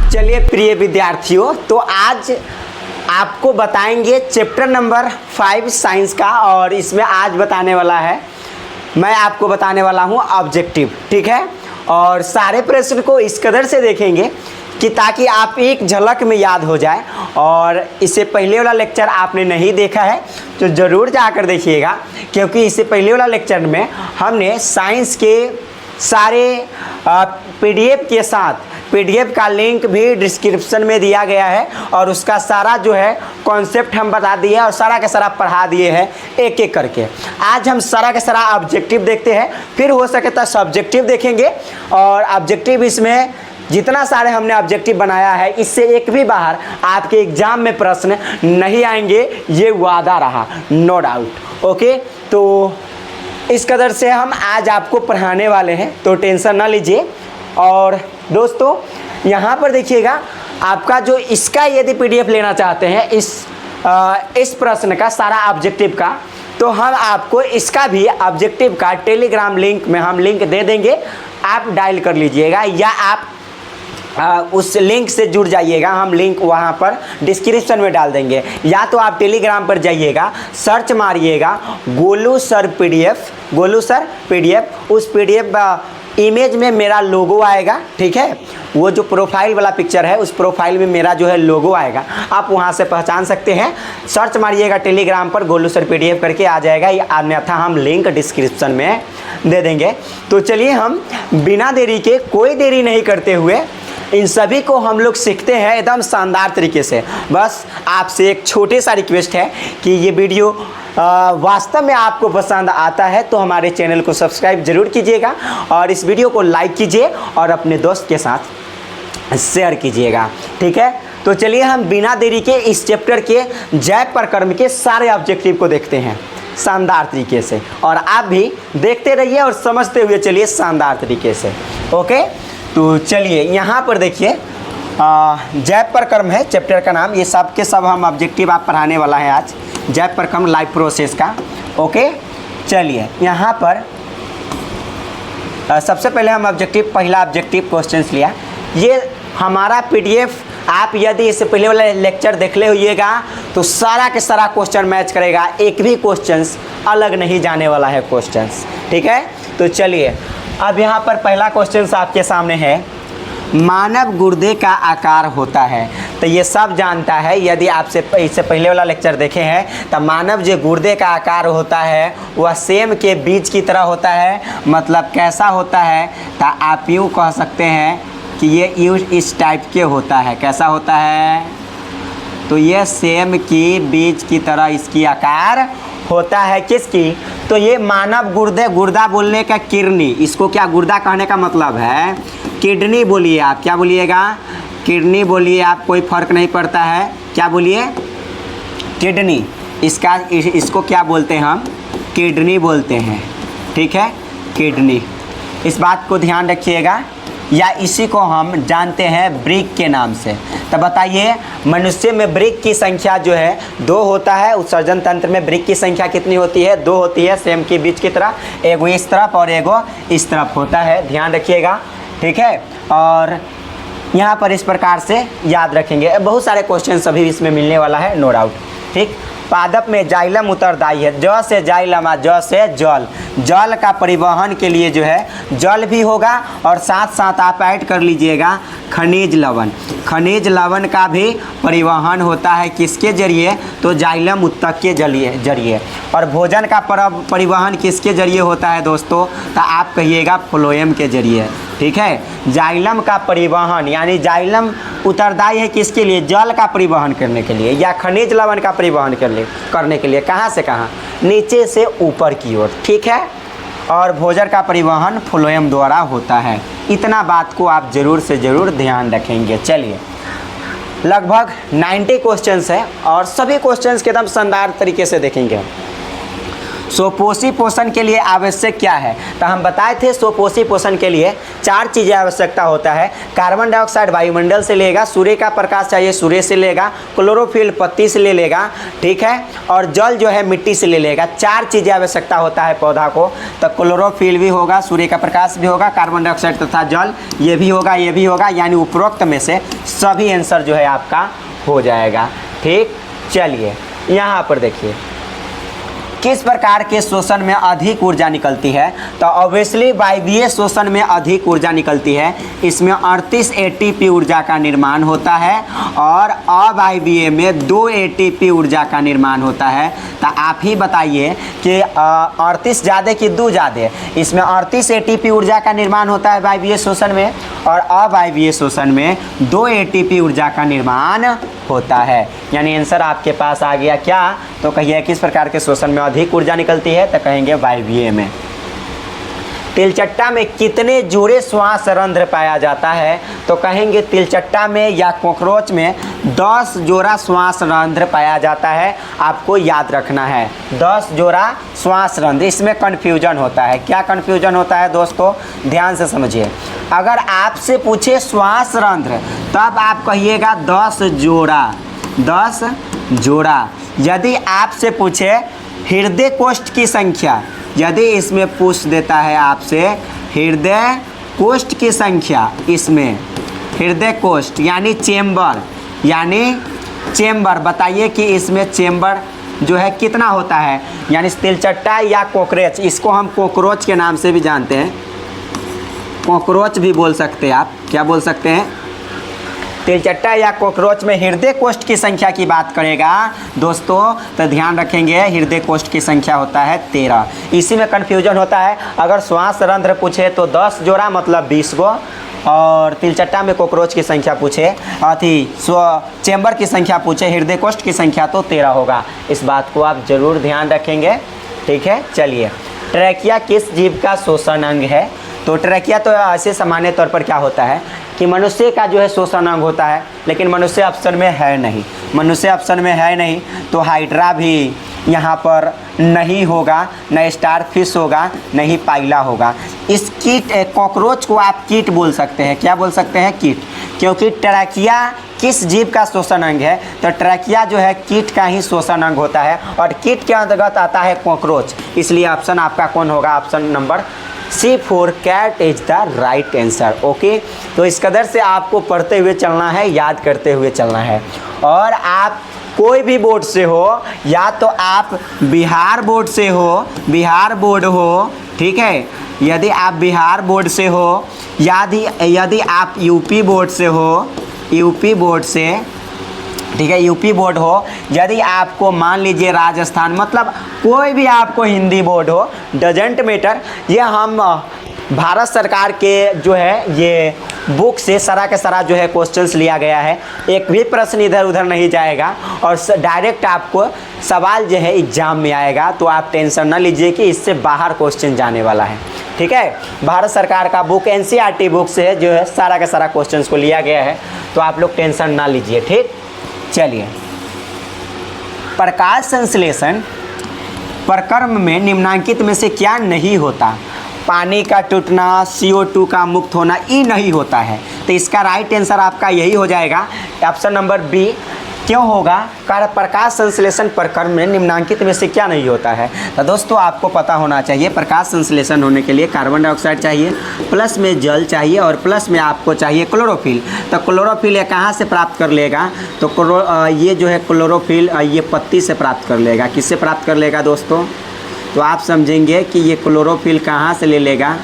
चलिए प्रिय विद्यार्थियों, तो आज आपको बताएंगे चैप्टर नंबर 5 साइंस का। और इसमें आज बताने वाला है, मैं आपको बताने वाला हूँ ऑब्जेक्टिव, ठीक है। और सारे प्रश्न को इस कदर से देखेंगे कि ताकि आप एक झलक में याद हो जाए। और इससे पहले वाला लेक्चर आपने नहीं देखा है तो ज़रूर जाकर देखिएगा, क्योंकि इससे पहले वाला लेक्चर में हमने साइंस के सारे पीडीएफ के साथ, पीडीएफ का लिंक भी डिस्क्रिप्शन में दिया गया है और उसका सारा जो है कॉन्सेप्ट हम बता दिए और सारा का सारा पढ़ा दिए हैं एक एक करके। आज हम सारा का सारा ऑब्जेक्टिव देखते हैं, फिर हो सके तो सब्जेक्टिव देखेंगे। और ऑब्जेक्टिव इसमें जितना सारे हमने ऑब्जेक्टिव बनाया है, इससे एक भी बाहर आपके एग्जाम में प्रश्न नहीं आएंगे, ये वादा रहा, नो डाउट। ओके, तो इस कदर से हम आज आपको पढ़ाने वाले हैं, तो टेंशन ना लीजिए। और दोस्तों यहाँ पर देखिएगा, आपका जो इसका यदि पीडीएफ लेना चाहते हैं इस प्रश्न का सारा ऑब्जेक्टिव का, तो हम आपको इसका भी ऑब्जेक्टिव का टेलीग्राम लिंक में हम लिंक दे देंगे, आप डायल कर लीजिएगा या आप उस लिंक से जुड़ जाइएगा। हम लिंक वहाँ पर डिस्क्रिप्शन में डाल देंगे, या तो आप टेलीग्राम पर जाइएगा, सर्च मारिएगा Golu sir PDF, Golu sir PDF. उस पीडीएफ इमेज में मेरा लोगो आएगा, ठीक है। वो जो प्रोफाइल वाला पिक्चर है, उस प्रोफाइल में मेरा जो है लोगो आएगा, आप वहाँ से पहचान सकते हैं। सर्च मारिएगा टेलीग्राम पर गोलू सर पीडीएफ करके आ जाएगा, या अन्यथा हम लिंक डिस्क्रिप्शन में दे देंगे। तो चलिए हम बिना देरी के, कोई देरी नहीं करते हुए इन सभी को हम लोग सीखते हैं एकदम शानदार तरीके से। बस आपसे एक छोटे सा रिक्वेस्ट है कि ये वीडियो वास्तव में आपको पसंद आता है तो हमारे चैनल को सब्सक्राइब जरूर कीजिएगा और इस वीडियो को लाइक कीजिए और अपने दोस्त के साथ शेयर कीजिएगा, ठीक है। तो चलिए हम बिना देरी के इस चैप्टर के जैव प्रक्रम के सारे ऑब्जेक्टिव को देखते हैं शानदार तरीके से, और आप भी देखते रहिए और समझते हुए चलिए शानदार तरीके से। ओके, तो चलिए यहाँ पर देखिए, जैव प्रक्रम है चैप्टर का नाम। ये सब के सब हम ऑब्जेक्टिव आप पढ़ाने वाला है आज, जैव प्रक्रम लाइफ प्रोसेस का। ओके, चलिए यहाँ पर सबसे पहले हम ऑब्जेक्टिव, पहला ऑब्जेक्टिव क्वेश्चंस लिया। ये हमारा पीडीएफ आप यदि इससे पहले वाला लेक्चर देख ले होइएगा तो सारा के सारा क्वेश्चन मैच करेगा, एक भी क्वेश्चंस अलग नहीं जाने वाला है क्वेश्चंस, ठीक है। तो चलिए अब यहाँ पर पहला क्वेश्चन आपके सामने है, मानव गुर्दे का आकार होता है। तो ये सब जानता है, यदि आपसे इससे पहले वाला लेक्चर देखे हैं तो मानव जो गुर्दे का आकार होता है वह सेम के बीज की तरह होता है। मतलब कैसा होता है, तो आप यूँ कह सकते हैं कि ये इस टाइप के होता है। कैसा होता है, तो ये सेम की बीज की तरह इसकी आकार होता है। किसकी, तो ये मानव गुर्दे, गुर्दा बोलने का किडनी, इसको क्या गुर्दा कहने का मतलब है किडनी बोलिए आप, क्या बोलिएगा, किडनी बोलिए आप, कोई फर्क नहीं पड़ता है, क्या बोलिए, किडनी। इसको क्या बोलते हैं हम, किडनी बोलते हैं, ठीक है, किडनी। इस बात को ध्यान रखिएगा, या इसी को हम जानते हैं ब्रिक के नाम से। तो बताइए मनुष्य में ब्रिक की संख्या जो है 2 होता है। उत्सर्जन तंत्र में ब्रिक की संख्या कितनी होती है, 2 होती है, सेम के बीच की तरह, एगो इस तरफ और एगो इस तरफ होता है, ध्यान रखिएगा, ठीक है। और यहाँ पर इस प्रकार से याद रखेंगे, बहुत सारे क्वेश्चन सभी इसमें मिलने वाला है, नो डाउट, ठीक। पादप में जाइलम उत्तरदायी है, ज से जाइलम, ज से जल, जल का परिवहन के लिए जो है जल भी होगा, और साथ साथ आप ऐड कर लीजिएगा खनिज लवण। खनिज लवण का भी परिवहन होता है किसके जरिए, तो जाइलम उत्तक के जरिए। और भोजन का परिवहन किसके जरिए होता है दोस्तों, तो आप कहिएगा फ्लोएम के जरिए, ठीक है। जाइलम का परिवहन यानी जाइलम उत्तरदायी है किसके लिए, जल का परिवहन करने के लिए, या खनिज लवण का परिवहन करने के लिए, कहाँ से कहाँ, नीचे से ऊपर की ओर, ठीक है। और भोजन का परिवहन फ्लोएम द्वारा होता है। इतना बात को आप ज़रूर से ज़रूर ध्यान रखेंगे। चलिए लगभग 90 क्वेश्चंस है और सभी क्वेश्चंस के एकदम शानदार तरीके से देखेंगे। सुपोषी पोषण के लिए आवश्यक क्या है? तो हम बताए थे सुपोषी पोषण के लिए 4 चीज़ें आवश्यकता होता है। कार्बन डाइऑक्साइड वायुमंडल से लेगा, सूर्य का प्रकाश चाहिए सूर्य से लेगा, क्लोरोफिल पत्ती से ले लेगा, ठीक है, और जल जो है मिट्टी से ले लेगा। 4 चीज़ें आवश्यकता होता है पौधा को। तो क्लोरोफिल भी होगा, सूर्य का प्रकाश भी होगा, कार्बन डाइऑक्साइड तथा जल ये भी होगा, ये भी होगा, यानी उपरोक्त में से सभी आंसर जो है आपका हो जाएगा। ठीक, चलिए यहाँ पर देखिए किस प्रकार के शोषण में अधिक ऊर्जा निकलती है? तो ऑब्वियसली वायवीय शोषण में अधिक ऊर्जा निकलती है। इसमें 38 एटीपी ऊर्जा का निर्माण होता है और अवायवीय में 2 एटीपी ऊर्जा का निर्माण होता है। तो आप ही बताइए कि 38 ज़्यादा कि 2 ज़्यादा? इसमें 38 एटीपी ऊर्जा का निर्माण होता है वायवीय शोषण में और अवायवीय शोषण में 2 एटीपी ऊर्जा का निर्माण होता है। यानी आंसर आपके पास आ गया क्या? तो कहिए किस प्रकार के शोषण में अधिक ऊर्जा निकलती है? तो कहेंगे वायवीय में। तिलचट्टा में कितने जोड़े श्वास रंध्र पाया जाता है? तो कहेंगे तिलचट्टा में या कॉकरोच में 10 जोड़ा श्वास रंध्र पाया जाता है। आपको याद रखना है 10 जोड़ा श्वास रंध्र। इसमें कन्फ्यूजन होता है। क्या कन्फ्यूजन होता है दोस्तों? ध्यान से समझिए। अगर आपसे पूछे श्वास रंध्र तब आप कहिएगा 10 जोड़ा, 10 जोड़ा। यदि आपसे पूछे हृदय कोष्ठ की संख्या, यदि इसमें पूछ देता है आपसे हृदय कोष्ठ की संख्या, इसमें हृदय कोष्ठ यानी चेम्बर, बताइए कि इसमें चेम्बर जो है कितना होता है? यानी तिलचट्टा या कॉकरोच, इसको हम कॉकरोच के नाम से भी जानते हैं, कॉकरोच भी बोल सकते हैं आप। क्या बोल सकते हैं? तिलचट्टा या कॉकरोच में हृदय कोष्ठ की संख्या की बात करेगा दोस्तों तो ध्यान रखेंगे हृदय कोष्ठ की संख्या होता है 13। इसी में कन्फ्यूजन होता है। अगर श्वास रंध्र पूछे तो 10 जोड़ा मतलब 20 गो, और तिलचट्टा में कॉकरोच की संख्या पूछे, चेम्बर की संख्या पूछे, हृदय कोष्ठ की संख्या तो 13 होगा। इस बात को आप जरूर ध्यान रखेंगे। ठीक है, चलिए ट्रैकिया किस जीव का श्वसन अंग है? तो ट्रैकिया तो ऐसे सामान्य तौर पर क्या होता है कि मनुष्य का जो है श्वसन अंग होता है, लेकिन मनुष्य ऑप्शन में है नहीं, मनुष्य ऑप्शन में है नहीं। तो हाइड्रा भी यहाँ पर नहीं होगा, न स्टार फिश होगा, नहीं पाइला होगा। इस कीट कॉकरोच को आप कीट बोल सकते हैं। क्या बोल सकते हैं? कीट, क्योंकि ट्रैकिया किस जीव का श्वसन अंग है? तो ट्रैकिया जो है कीट का ही श्वसन अंग होता है और कीट के अंतर्गत आता है कॉकरोच। इसलिए ऑप्शन आपका कौन होगा? Option number C4 cat is the right answer. Okay, तो इस कदर से आपको पढ़ते हुए चलना है, याद करते हुए चलना है। और आप कोई भी बोर्ड से हो, या तो आप बिहार बोर्ड से हो, बिहार बोर्ड हो, ठीक है, यदि आप बिहार बोर्ड से हो, यदि आप यूपी बोर्ड से हो, यूपी बोर्ड से, ठीक है, यूपी बोर्ड हो, यदि आपको मान लीजिए राजस्थान, मतलब कोई भी आपको हिंदी बोर्ड हो, डजेंट मैटर। ये हम भारत सरकार के जो है ये बुक से सारा के सारा जो है क्वेश्चंस लिया गया है। एक भी प्रश्न इधर उधर नहीं जाएगा और डायरेक्ट आपको सवाल जो है एग्जाम में आएगा। तो आप टेंशन ना लीजिए कि इससे बाहर क्वेश्चन जाने वाला है। ठीक है, भारत सरकार का बुक NCERT बुक से जो है सारा का सारा क्वेश्चंस को लिया गया है, तो आप लोग टेंशन ना लीजिए। ठीक, चलिए प्रकाश संश्लेषण प्रक्रम में निम्नांकित में से क्या नहीं होता? पानी का टूटना, CO2 का मुक्त होना, ये नहीं होता है। तो इसका राइट आंसर आपका यही हो जाएगा, ऑप्शन नंबर बी। क्यों होगा? कारण प्रकाश संश्लेषण प्रक्रम में निम्नांकित में से क्या नहीं होता है? तो दोस्तों आपको पता होना चाहिए प्रकाश संश्लेषण होने के लिए कार्बन डाइऑक्साइड चाहिए, प्लस में जल चाहिए और प्लस में आपको चाहिए क्लोरोफिल। तो क्लोरोफिल ये कहाँ से प्राप्त कर लेगा? तो ये जो है क्लोरोफिल ये पत्ती से प्राप्त कर लेगा। किससे प्राप्त कर लेगा दोस्तों? तो आप समझेंगे कि ये क्लोरोफिल कहाँ से ले लेगा?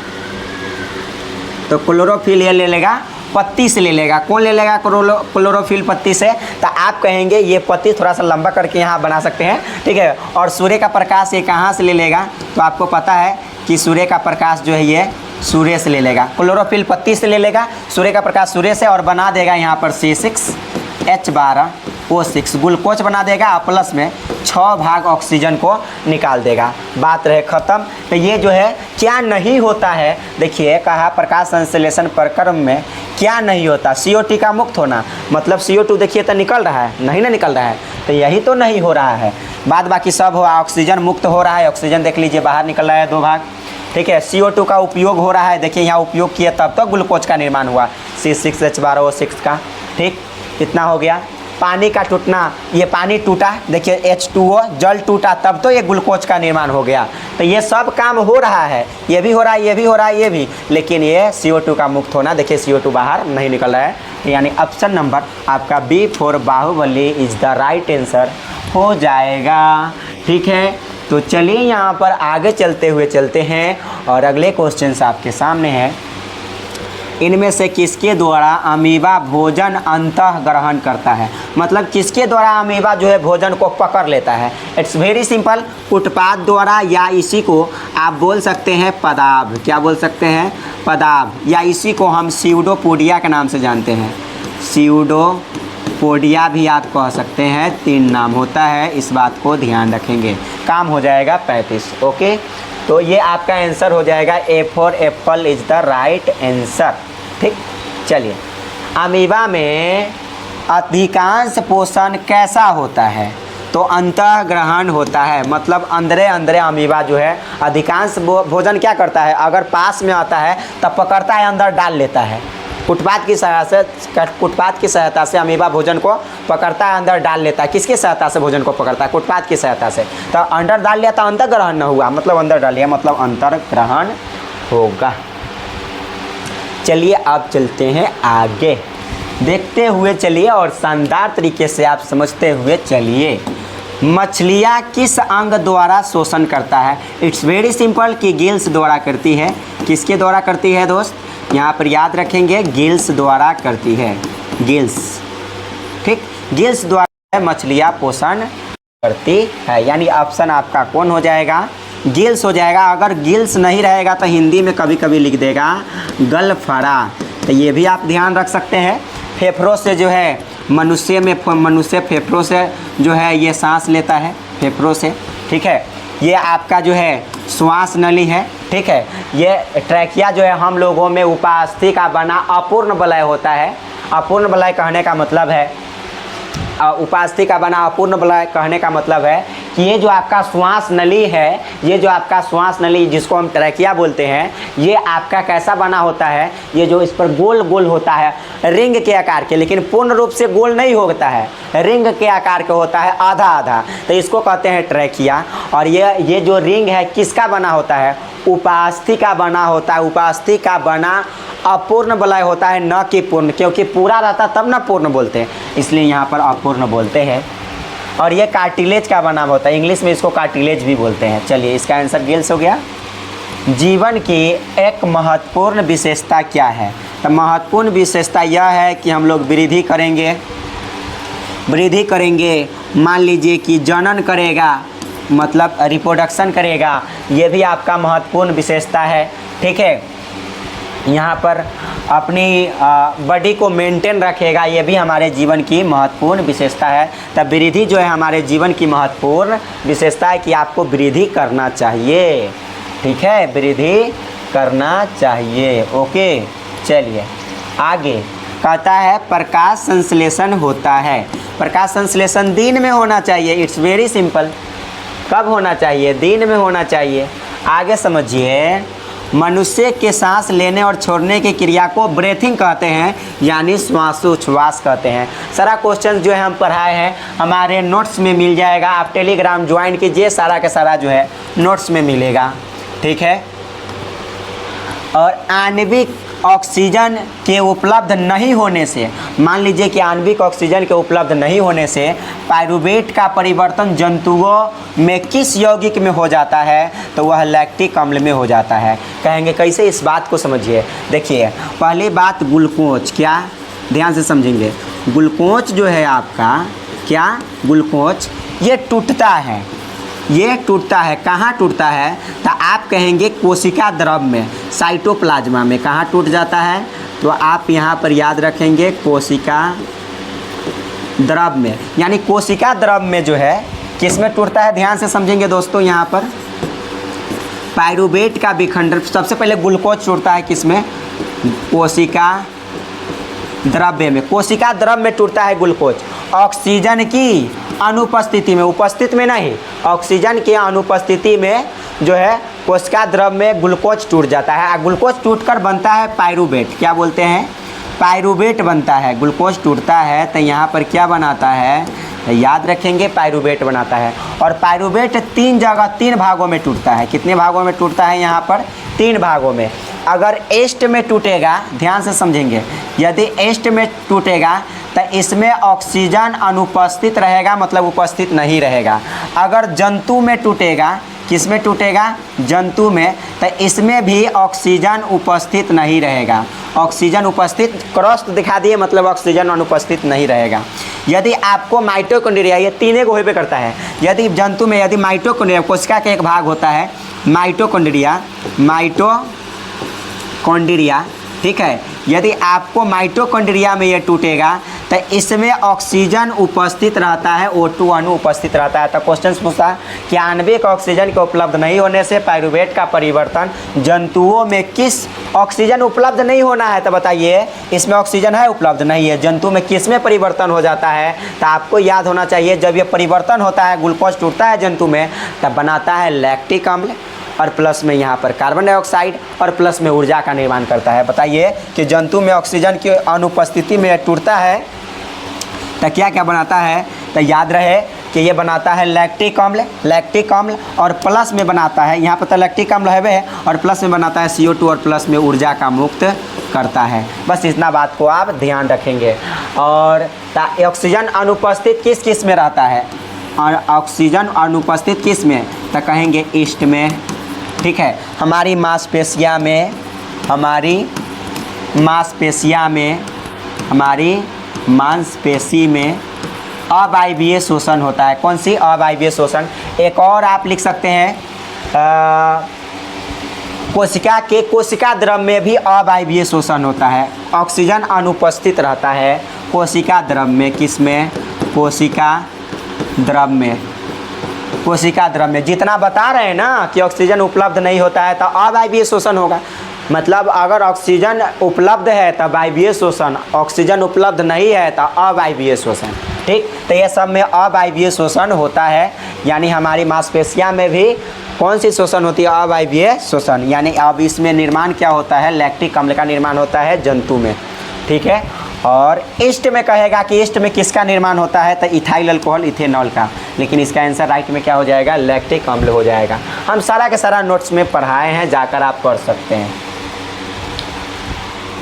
तो क्लोरोफिल ये ले लेगा पत्ती से ले लेगा। कौन ले लेगा क्लोरोफिल? पत्ती से। तो आप कहेंगे ये पत्ती थोड़ा सा लंबा करके यहाँ बना सकते हैं, ठीक है। और सूर्य का प्रकाश ये कहाँ से ले लेगा? तो आपको पता है कि सूर्य का प्रकाश जो है ये सूर्य से ले लेगा। क्लोरोफिल पत्ती से ले लेगा सूर्य का प्रकाश सूर्य से, और बना देगा यहाँ पर C6H12 O6 ग्लूकोज बना देगा और प्लस में 6 भाग ऑक्सीजन को निकाल देगा। बात रहे ख़त्म। तो ये जो है क्या नहीं होता है, देखिए कहा प्रकाश संश्लेषण प्रक्रम में क्या नहीं होता, CO2 का मुक्त होना, मतलब CO2 देखिए तो निकल रहा है, नहीं ना निकल रहा है, तो यही तो नहीं हो रहा है। बाद बाकी सब हो, ऑक्सीजन मुक्त हो रहा है, ऑक्सीजन देख लीजिए बाहर निकल रहा है 2 भाग, ठीक है। CO2 का उपयोग हो रहा है, देखिए यहाँ उपयोग किया तब तक ग्लूकोज का निर्माण हुआ C6H12O6 का, ठीक, इतना हो गया। पानी का टूटना, ये पानी टूटा, देखिए H2O जल टूटा तब तो ये ग्लूकोज का निर्माण हो गया। तो ये सब काम हो रहा है, ये भी हो रहा है, ये भी हो रहा है, ये भी, लेकिन ये CO2 का मुक्त होना, देखिए CO2 बाहर नहीं निकल रहा है। यानी ऑप्शन नंबर आपका B for Baahubali is the right answer हो जाएगा, ठीक है। तो चलिए यहाँ पर आगे चलते हैं और अगले क्वेश्चन आपके सामने है। इनमें से किसके द्वारा अमीबा भोजन अंतः ग्रहण करता है, मतलब किसके द्वारा अमीबा जो है भोजन को पकड़ लेता है। इट्स वेरी सिंपल, उत्पाद द्वारा, या इसी को आप बोल सकते हैं पदार्थ, क्या बोल सकते हैं पदार्थ, या इसी को हम स्यूडोपोडिया के नाम से जानते हैं, स्यूडोपोडिया भी आप कह सकते हैं, 3 नाम होता है, इस बात को ध्यान रखेंगे। काम हो जाएगा 35, ओके। तो ये आपका आंसर हो जाएगा A for Apple is the right answer, ठीक। चलिए, अमीबा में अधिकांश पोषण कैसा होता है, तो अंतः ग्रहण होता है, मतलब अंदरे अंदरे अमीबा जो है अधिकांश भोजन क्या करता है, अगर पास में आता है तब पकड़ता है, अंदर डाल लेता है। उत्पाद की सहायता से अमीबा भोजन को पकड़ता है, अंदर डाल लेता है। किसकी सहायता से भोजन को पकड़ता है, उत्पाद की सहायता से। तो अंदर डाल लिया तो अंतर ग्रहण न हुआ, मतलब अंदर डाल लिया मतलब अंतर ग्रहण होगा। चलिए अब चलते हैं आगे, देखते हुए चलिए और शानदार तरीके से आप समझते हुए चलिए। मछलियाँ किस अंग द्वारा शोषण करता है, इट्स वेरी सिंपल कि गिल्स द्वारा करती है। किसके द्वारा करती है दोस्त, यहाँ पर याद रखेंगे गिल्स द्वारा करती है, गिल्स, ठीक, गिल्स द्वारा मछलियाँ पोषण करती है। यानी ऑप्शन आपका कौन हो जाएगा, गिल्स हो जाएगा। अगर गिल्स नहीं रहेगा तो हिंदी में कभी कभी लिख देगा गलफड़ा, तो ये भी आप ध्यान रख सकते हैं। फेफड़ों से जो है मनुष्य फेफड़ों से जो है ये सांस लेता है, फेफड़ों से, ठीक है। ये आपका जो है श्वास नली है, ठीक है। ये ट्रैकिया जो है हम लोगों में उपास्थि का बना अपूर्ण वलय होता है। अपूर्ण वलय कहने का मतलब है, उपास्थि का बना अपूर्ण वलय कहने का मतलब है कि ये जो आपका श्वास नली है, ये जो आपका श्वास नली जिसको हम ट्रैकिया बोलते हैं, ये आपका कैसा बना होता है, ये जो इस पर गोल गोल होता है रिंग के आकार के, लेकिन पूर्ण रूप से गोल नहीं होता है, रिंग के आकार के होता है, आधा आधा, तो इसको कहते हैं ट्रैकिया। और ये जो रिंग है किसका बना होता है, उपास्थि का बना होता है। उपास्थि का बना अपूर्ण वलय होता है, न कि पूर्ण, क्योंकि पूरा रहता तब ना पूर्ण बोलते हैं, इसलिए यहाँ पर अपूर्ण बोलते हैं। और ये कार्टिलेज का बना होता है, इंग्लिश में इसको कार्टिलेज भी बोलते हैं। चलिए इसका आंसर गिल्स हो गया। जीवन की एक महत्वपूर्ण विशेषता क्या है, तो महत्वपूर्ण विशेषता यह है कि हम लोग वृद्धि करेंगे, मान लीजिए कि जनन करेगा, मतलब रिप्रोडक्शन करेगा, ये भी आपका महत्वपूर्ण विशेषता है, ठीक है। यहाँ पर अपनी बॉडी को मेंटेन रखेगा, ये भी हमारे जीवन की महत्वपूर्ण विशेषता है। तब वृद्धि जो है हमारे जीवन की महत्वपूर्ण विशेषता है कि आपको वृद्धि करना चाहिए, ठीक है, वृद्धि करना चाहिए, ओके। चलिए आगे कहता है प्रकाश संश्लेषण होता है, प्रकाश संश्लेषण दिन में होना चाहिए, इट्स वेरी सिंपल। कब होना चाहिए, दिन में होना चाहिए। आगे समझिए, मनुष्य के सांस लेने और छोड़ने की क्रिया को ब्रेथिंग कहते हैं, यानी श्वासोच्छ्वास कहते हैं। सारा क्वेश्चन जो है हम पढ़ाए हैं हमारे नोट्स में मिल जाएगा, आप टेलीग्राम ज्वाइन कीजिए, सारा का सारा जो है नोट्स में मिलेगा, ठीक है। और आणविक ऑक्सीजन के उपलब्ध नहीं होने से, मान लीजिए कि आणविक ऑक्सीजन के उपलब्ध नहीं होने से पायरुवेट का परिवर्तन जंतुओं में किस यौगिक में हो जाता है, तो वह लैक्टिक अम्ल में हो जाता है। कहेंगे कैसे, इस बात को समझिए। देखिए पहली बात ग्लूकोज, क्या ध्यान से समझेंगे, ग्लूकोज जो है आपका, क्या ग्लूकोज ये टूटता है, ये टूटता है, कहाँ टूटता है, तो आप कहेंगे कोशिका द्रव में, साइटोप्लाज्मा में। कहाँ टूट जाता है, तो आप यहाँ पर याद रखेंगे कोशिका द्रव में, यानी कोशिका द्रव में जो है किस में टूटता है, ध्यान से समझेंगे दोस्तों। यहाँ पर पाइरूवेट का विखंडन सबसे पहले ग्लूकोज टूटता है किस में, कोशिका द्रव्य में। कोशिका द्रव में टूटता है ग्लूकोज ऑक्सीजन की अनुपस्थिति में, उपस्थित में नहीं, ऑक्सीजन की अनुपस्थिति में जो है कोशिका द्रव में ग्लूकोज टूट जाता है। ग्लूकोज टूटकर बनता है पाइरूवेट, क्या बोलते हैं, पाइरूवेट बनता है। ग्लूकोज टूटता है तो यहाँ पर क्या बनाता है, याद रखेंगे पाइरूवेट बनाता है। और पाइरूवेट 3 भागों में टूटता है। कितने भागों में टूटता है, यहाँ पर 3 भागों में। अगर ईस्ट में टूटेगा, ध्यान से समझेंगे, यदि ईस्ट में टूटेगा तो इसमें ऑक्सीजन अनुपस्थित रहेगा, मतलब उपस्थित नहीं रहेगा। अगर जंतु में टूटेगा, किस में टूटेगा, जंतु में, तो इसमें भी ऑक्सीजन उपस्थित नहीं रहेगा। ऑक्सीजन उपस्थित क्रॉस दिखा दिए, मतलब ऑक्सीजन अनुपस्थित नहीं रहेगा। यदि आपको माइटोकॉन्ड्रिया, ये तीनों को होबे करता है। यदि जंतु में यदि माइटोकॉन्ड्रिया कोशिका का एक भाग होता है माइटोकॉन्ड्रिया, माइटोकॉन्ड्रिया, ठीक है, यदि आपको माइटोकॉन्ड्रिया में ये टूटेगा तो इसमें ऑक्सीजन उपस्थित रहता है, O2 अणु उपस्थित रहता है। तो क्वेश्चन पूछता है कि आणविक ऑक्सीजन के उपलब्ध नहीं होने से पाइरूवेट का परिवर्तन जंतुओं में किस, ऑक्सीजन उपलब्ध नहीं होना है तो बताइए, इसमें ऑक्सीजन है, उपलब्ध नहीं है, जंतु में किस में परिवर्तन हो जाता है, तो आपको याद होना चाहिए जब ये परिवर्तन होता है, ग्लूकोज टूटता है जंतु में, तब बनाता है लैक्टिक अम्ल, और प्लस में यहाँ पर कार्बन डाइऑक्साइड, और प्लस में ऊर्जा का निर्माण करता है। बताइए कि जंतु में ऑक्सीजन की अनुपस्थिति में टूटता है तो क्या क्या बनाता है, तो याद रहे कि ये बनाता है लैक्टिक अम्ल, और प्लस में बनाता है, यहाँ पर तो लैक्टिक अम्ल है, और प्लस में बनाता है CO2, और प्लस में ऊर्जा का मुक्त करता है। बस इतना बात को आप ध्यान रखेंगे। और ऑक्सीजन अनुपस्थित किस किस में रहता है, और ऑक्सीजन अनुपस्थित किस में, तो कहेंगे ईस्ट में, ठीक है। हमारी मांसपेशियाँ में, हमारी मांसपेशी में अवायवीय शोषण होता है। कौन सी, अवायवीय शोषण। एक और आप लिख सकते हैं, कोशिका द्रव में भी अवायवीय शोषण होता है। ऑक्सीजन अनुपस्थित रहता है कोशिका द्रव में, किसमें, कोशिका द्रव में। जितना बता रहे हैं ना कि ऑक्सीजन उपलब्ध नहीं होता है तो अवायवीय शोषण होगा, मतलब अगर ऑक्सीजन उपलब्ध है तो वायवीय शोषण, ऑक्सीजन उपलब्ध नहीं है तो अवायवीय शोषण, ठीक। तो ये सब में अवायवीय शोषण होता है, यानी हमारी मांसपेशियाँ में भी कौन सी शोषण होती है, अवायवीय शोषण। यानी अब इसमें निर्माण क्या होता है, लैक्टिक अम्ल का निर्माण होता है जंतु में, ठीक है। और ईस्ट में कहेगा कि ईस्ट में किसका निर्माण होता है, तो इथाइल अल्कोहल, इथेनॉल का, लेकिन इसका आंसर राइट में क्या हो जाएगा, लैक्टिक अम्ल हो जाएगा। हम सारा के सारा नोट्स में पढ़ाए हैं, जाकर आप पढ़ सकते हैं।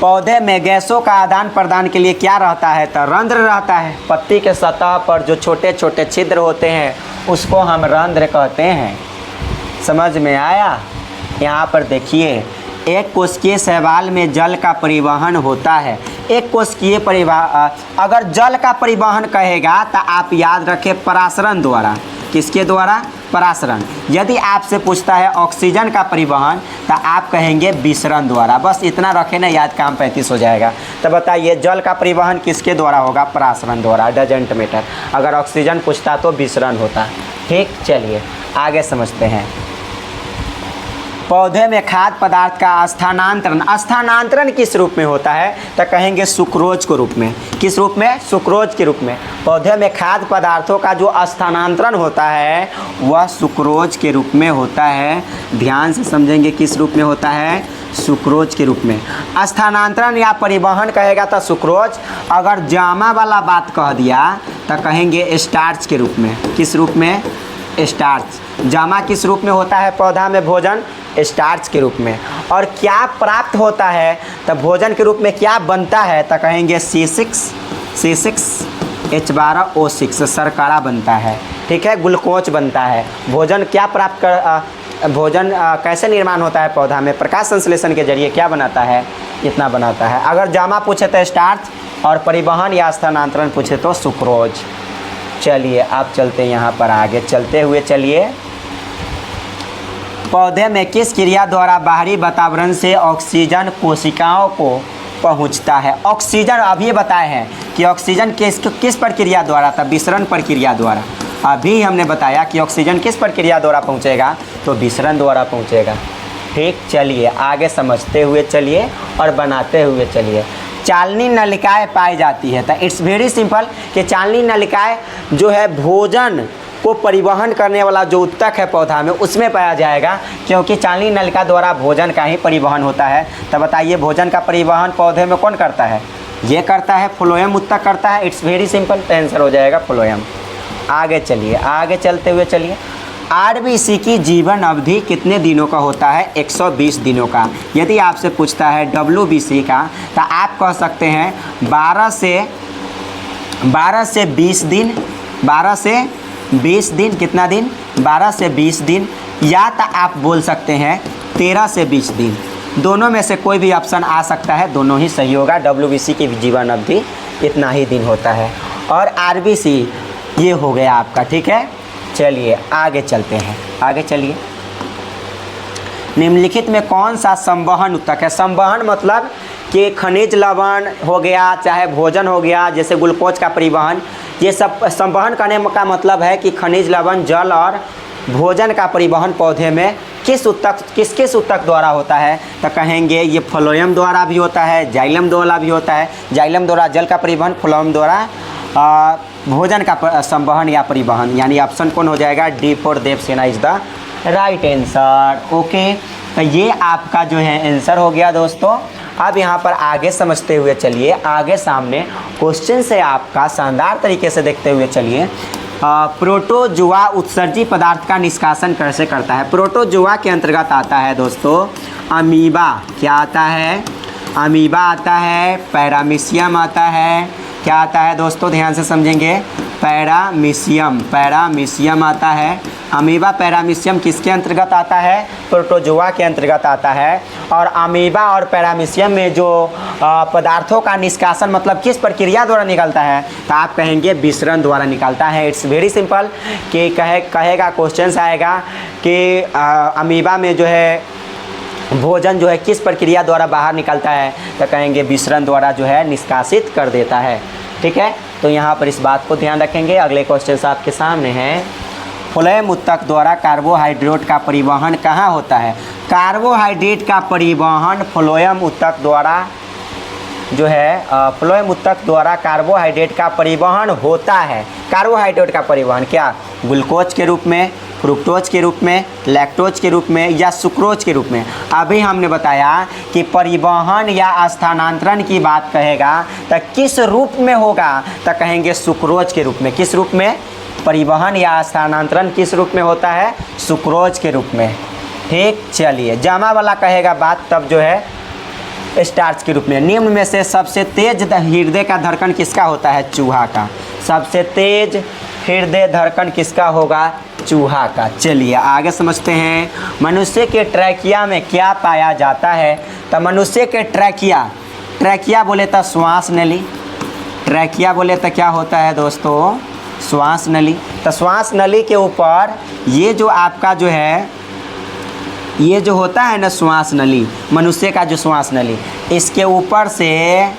पौधे में गैसों का आदान प्रदान के लिए क्या रहता है, तो रंध्र रहता है। पत्ती के सतह पर जो छोटे छोटे छिद्र होते हैं उसको हम रंध्र कहते हैं। समझ में आया। यहाँ पर देखिए, एक कोशिकीय शैवाल में जल का परिवहन होता है। एक कोशिकीय अगर जल का परिवहन कहेगा तो आप याद रखें परासरण द्वारा। किसके द्वारा, परासरण। यदि आपसे पूछता है ऑक्सीजन का परिवहन तो आप कहेंगे विसरण द्वारा। बस इतना रखें ना, याद काम 35 हो जाएगा। तो बताइए जल का परिवहन किसके द्वारा होगा, परासरण द्वारा, डजेंट मैटर। अगर ऑक्सीजन पूछता तो विसरण होता, ठीक। चलिए आगे समझते हैं। पौधे में खाद्य पदार्थ का स्थानांतरण किस रूप में होता है, तो कहेंगे सुक्रोज के रूप में। किस रूप में, सुक्रोज के रूप में। पौधे में खाद्य पदार्थों का जो स्थानांतरण होता है वह सुक्रोज के रूप में होता है। ध्यान से समझेंगे किस रूप में होता है, सुक्रोज के रूप में। स्थानांतरण या परिवहन कहेगा तो सुक्रोज। अगर जामा वाला बात कह दिया तो कहेंगे स्टार्च के रूप में। किस रूप में, स्टार्च। जामा किस रूप में होता है पौधा में, भोजन, स्टार्च के रूप में। और क्या प्राप्त होता है, तो भोजन के रूप में क्या बनता है, तो कहेंगे C6H12O6 शर्करा बनता है, ठीक है, ग्लूकोज बनता है। भोजन क्या प्राप्त कर भोजन कैसे निर्माण होता है पौधा में, प्रकाश संश्लेषण के जरिए क्या बनाता है, इतना बनाता है। अगर जामा पूछे तो स्टार्च, और परिवहन या स्थानांतरण पूछे तो सुक्रोज। चलिए आप चलते हैं यहाँ पर आगे, चलते हुए चलिए। पौधे में किस क्रिया द्वारा बाहरी वातावरण से ऑक्सीजन कोशिकाओं को पहुँचता है। ऑक्सीजन अभी बताए हैं कि ऑक्सीजन किस प्रक्रिया द्वारा था? विसरण प्रक्रिया द्वारा। अभी हमने बताया कि ऑक्सीजन किस प्रक्रिया द्वारा पहुंचेगा, तो विसरण द्वारा पहुंचेगा। ठीक, चलिए आगे समझते हुए चलिए और बनाते हुए चलिए। चालनी नलिकाएं पाई जाती है, तो इट्स वेरी सिंपल कि चालनी नलिकाएं जो है भोजन को परिवहन करने वाला जो ऊतक है पौधा में, उसमें पाया जाएगा, क्योंकि चालनी नलिका द्वारा भोजन का ही परिवहन होता है। तो बताइए भोजन का परिवहन पौधे में कौन करता है? ये करता है, फ्लोएम ऊतक करता है। इट्स वेरी सिंपल, तो आंसर हो जाएगा फ्लोएम। आगे चलिए, आगे चलते हुए चलिए। आरबीसी की जीवन अवधि कितने दिनों का होता है? 120 दिनों का। यदि आपसे पूछता है डब्ल्यूबीसी का, तो आप कह सकते हैं 12 से 20 दिन, 12 से 20 दिन, कितना दिन? 12 से 20 दिन, या तो आप बोल सकते हैं 13 से 20 दिन। दोनों में से कोई भी ऑप्शन आ सकता है, दोनों ही सही होगा। डब्ल्यूबीसी की जीवन अवधि इतना ही दिन होता है, और आरबीसी ये हो गया आपका। ठीक है, चलिए आगे चलते हैं, आगे चलिए। निम्नलिखित में कौन सा संवहन ऊतक है? संवहन मतलब कि खनिज लवण हो गया, चाहे भोजन हो गया, जैसे ग्लूकोज का परिवहन, ये सब संवहन करने का मतलब है कि खनिज लवण, जल और भोजन का परिवहन पौधे में किस ऊतक द्वारा होता है? तो कहेंगे ये फ्लोएम द्वारा भी होता है, जाइलम द्वारा भी होता है। जाइलम द्वारा जल का परिवहन, फ्लोएम द्वारा भोजन का संवहन या परिवहन, यानी ऑप्शन कौन हो जाएगा? D for Devasena is the right answer. Okay, तो ये आपका जो है आंसर हो गया दोस्तों। अब यहाँ पर आगे समझते हुए चलिए, आगे सामने क्वेश्चन से आपका शानदार तरीके से देखते हुए चलिए। प्रोटोजोआ उत्सर्जी पदार्थ का निष्कासन कैसे करता है? प्रोटोजोआ के अंतर्गत आता है दोस्तों अमीबा। क्या आता है? अमीबा आता है, पैरामीशियम आता है, क्या आता है दोस्तों? ध्यान से समझेंगे, पैरामीशियम आता है। अमीबा पैरामीशियम किसके अंतर्गत आता है? प्रोटोजोआ के अंतर्गत आता है। और अमीबा और पैरामीशियम में जो पदार्थों का निष्कासन मतलब किस प्रक्रिया द्वारा निकलता है? तो आप कहेंगे विसरण द्वारा निकलता है। इट्स वेरी सिंपल कि कहेगा क्वेश्चन आएगा कि अमीबा में जो है भोजन जो है किस प्रक्रिया द्वारा बाहर निकलता है, तो कहेंगे विसरण द्वारा जो है निष्कासित कर देता है। ठीक है, तो यहाँ पर इस बात को ध्यान रखेंगे। अगले क्वेश्चन आपके सामने हैं, फ्लोएम ऊतक द्वारा कार्बोहाइड्रेट का परिवहन कहाँ होता है? कार्बोहाइड्रेट का परिवहन फ्लोएम ऊतक द्वारा जो है फ्लोएम ऊतक द्वारा कार्बोहाइड्रेट का परिवहन होता है। कार्बोहाइड्रेट का परिवहन क्या? ग्लूकोज के रूप में, फ्रुक्टोज के रूप में, लैक्टोज के रूप में, या सुक्रोज के रूप में। अभी हमने बताया कि परिवहन या स्थानांतरण की बात कहेगा तो किस रूप में होगा? तो कहेंगे सुक्रोज के रूप में। किस रूप में? परिवहन या स्थानांतरण किस रूप में होता है? सुक्रोज के रूप में। ठीक, चलिए जमा वाला कहेगा बात तब जो है स्टार्च के रूप में। निम्न में से सबसे तेज हृदय का धड़कन किसका होता है? चूहा का। सबसे तेज हृदय धड़कन किसका होगा? चूहा का। चलिए आगे समझते हैं, मनुष्य के ट्रैकिया में क्या पाया जाता है? तो मनुष्य के ट्रैकिया बोले तो श्वास नली। ट्रैकिया बोले तो क्या होता है दोस्तों? श्वास नली। तो श्वास नली के ऊपर ये जो आपका जो है, ये जो होता है ना श्वास नली, मनुष्य का जो श्वास नली, इसके ऊपर से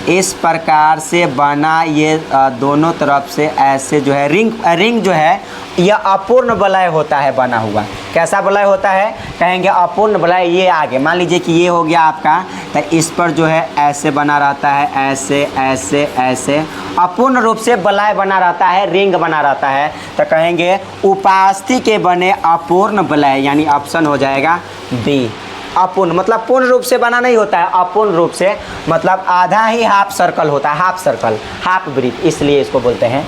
इस प्रकार से बना ये दोनों तरफ से ऐसे जो है रिंग जो है, यह अपूर्ण वलय होता है बना हुआ। कैसा वलय होता है? कहेंगे अपूर्ण वलय। ये आगे मान लीजिए कि ये हो गया आपका, तो इस पर जो है ऐसे बना रहता है, ऐसे ऐसे ऐसे अपूर्ण रूप से वलय बना रहता है, रिंग बना रहता है। तो कहेंगे उपास्थि के बने अपूर्ण वलय, यानी ऑप्शन हो जाएगा बी। अपूर्ण मतलब पूर्ण रूप से बना नहीं होता है, अपूर्ण रूप से मतलब आधा ही हाफ सर्कल होता है, हाफ सर्कल, हाफ वृत्त, इसलिए इसको बोलते हैं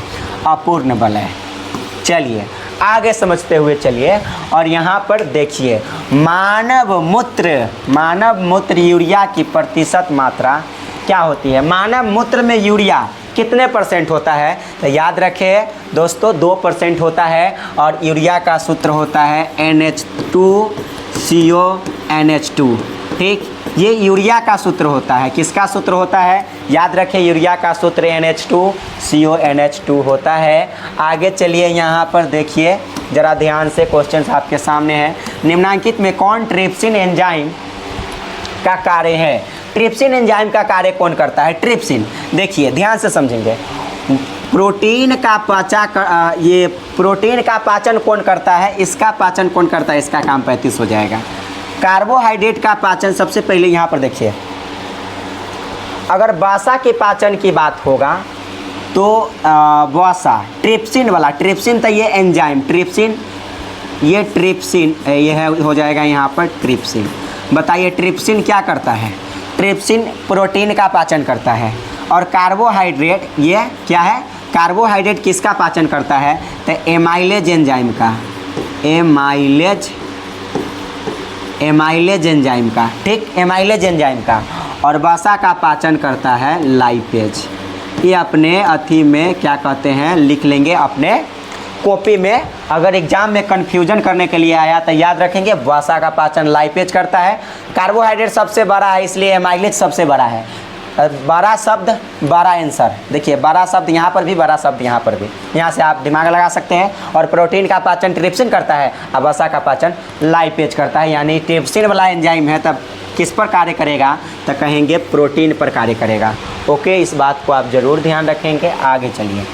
अपूर्ण वलय। चलिए आगे समझते हुए चलिए, और यहाँ पर देखिए मानव मूत्र यूरिया की प्रतिशत मात्रा क्या होती है? मानव मूत्र में यूरिया कितने % होता है? तो याद रखें दोस्तों 2% होता है, और यूरिया का सूत्र होता है NH2CONH2। ठीक, ये यूरिया का सूत्र होता है। किसका सूत्र होता है? याद रखें यूरिया का सूत्र NH2CONH2 होता है। आगे चलिए यहाँ पर देखिए ज़रा ध्यान से, क्वेश्चन आपके सामने है। निम्नांकित में कौन ट्रिप्सिन एंजाइम का कार्य है? ट्रिप्सिन एंजाइम का कार्य कौन करता है? ट्रिप्सिन, देखिए ध्यान से समझेंगे। प्रोटीन का ये प्रोटीन का पाचन कौन करता है? इसका पाचन कौन करता है? इसका काम 35 हो जाएगा। कार्बोहाइड्रेट का पाचन सबसे पहले यहाँ पर देखिए, अगर वसा के पाचन की बात होगा तो वसा ट्रिप्सिन वाला, ट्रिप्सिन तो ये एंजाइम ट्रिप्सिन, ये ट्रिप्सिन ये है, हो जाएगा यहाँ पर ट्रिप्सिन। बताइए ट्रिप्सिन क्या करता है? ट्रिप्सिन प्रोटीन का पाचन करता है। और कार्बोहाइड्रेट ये क्या है? कार्बोहाइड्रेट किसका पाचन करता है? तो एमाइलेज एंजाइम का, एमाइलेज एंजाइम का, ठीक, एमाइलेज एंजाइम का। और वसा का पाचन करता है लाइपेज। ये अपने अथी में क्या कहते हैं, लिख लेंगे अपने कॉपी में। अगर एग्जाम में कन्फ्यूजन करने के लिए आया तो याद रखेंगे वसा का पाचन लाइपेज करता है। कार्बोहाइड्रेट सबसे बड़ा है इसलिए एमाइलेज सबसे बड़ा है। बड़ा शब्द बड़ा आंसर, देखिए बड़ा शब्द यहाँ पर भी, बड़ा शब्द यहाँ पर भी, यहाँ से आप दिमाग लगा सकते हैं। और प्रोटीन का पाचन ट्रिप्सिन करता है और वसा का पाचन लाइपेज करता है। यानी ट्रिप्सिन वाला एंजाइम है तब किस पर कार्य करेगा? तो कहेंगे प्रोटीन पर कार्य करेगा। ओके, इस बात को आप ज़रूर ध्यान रखेंगे। आगे चलिए,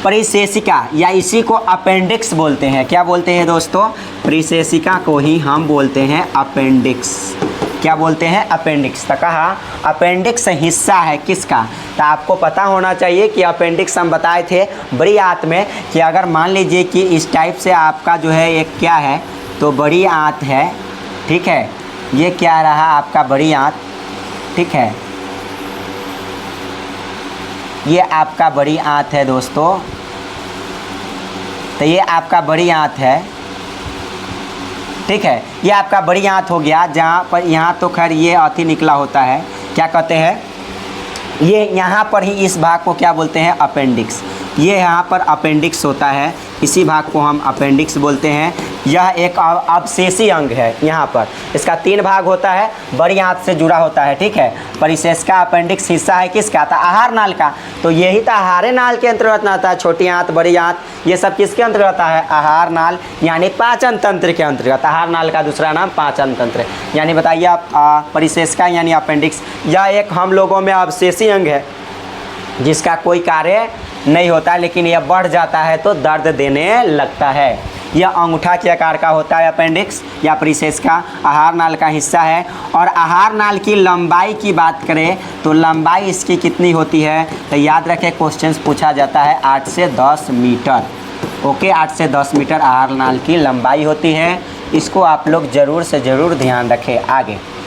परिशेषिका या इसी को अपेंडिक्स बोलते हैं। क्या बोलते हैं दोस्तों? परिशेषिका को ही हम बोलते हैं अपेंडिक्स। क्या बोलते हैं? अपेंडिक्स। तो कहा अपेंडिक्स हिस्सा है किसका? तो आपको पता होना चाहिए कि अपेंडिक्स हम बताए थे बड़ी आंत में कि अगर मान लीजिए कि इस टाइप से आपका जो है एक क्या है, तो बड़ी आंत है, ठीक है, ये क्या रहा आपका बड़ी आंत, ठीक है, ये आपका बड़ी आंत है दोस्तों। तो ये आपका बड़ी आंत है, ठीक है, ये आपका बड़ी आंत हो गया। जहाँ पर यहाँ तो खैर ये अथी निकला होता है, क्या कहते हैं, ये यहाँ पर ही इस भाग को क्या बोलते हैं? अपेंडिक्स। ये यहाँ पर अपेंडिक्स होता है, इसी भाग को हम अपेंडिक्स बोलते हैं। यह एक अवशेषी अंग है। यहाँ पर इसका 3 भाग होता है, बड़ी आंत से जुड़ा होता है, ठीक है। परिशेषिका अपेंडिक्स हिस्सा है किसका? तो आहार नाल का। तो यही तो आहार नाल के अंतर्गत आता है। छोटी आंत, बड़ी आंत, ये सब किसके अंतर्गत आता है? आहार नाल, यानी पाचन तंत्र के अंतर्गत। आहार नाल का दूसरा नाम पाचन तंत्र। यानी बताइए आप परिशेषिका यानी अपेंडिक्स, यह एक हम लोगों में अवशेषी अंग है जिसका कोई कार्य नहीं होता है, लेकिन यह बढ़ जाता है तो दर्द देने लगता है। यह अंगूठा के आकार का होता है अपेंडिक्स या परिशेषिका, आहार नाल का हिस्सा है। और आहार नाल की लंबाई की बात करें तो लंबाई इसकी कितनी होती है? तो याद रखें क्वेश्चन पूछा जाता है 8 से 10 मीटर। ओके, 8 से 10 मीटर आहार नाल की लंबाई होती है। इसको आप लोग ज़रूर से ज़रूर ध्यान रखें। आगे,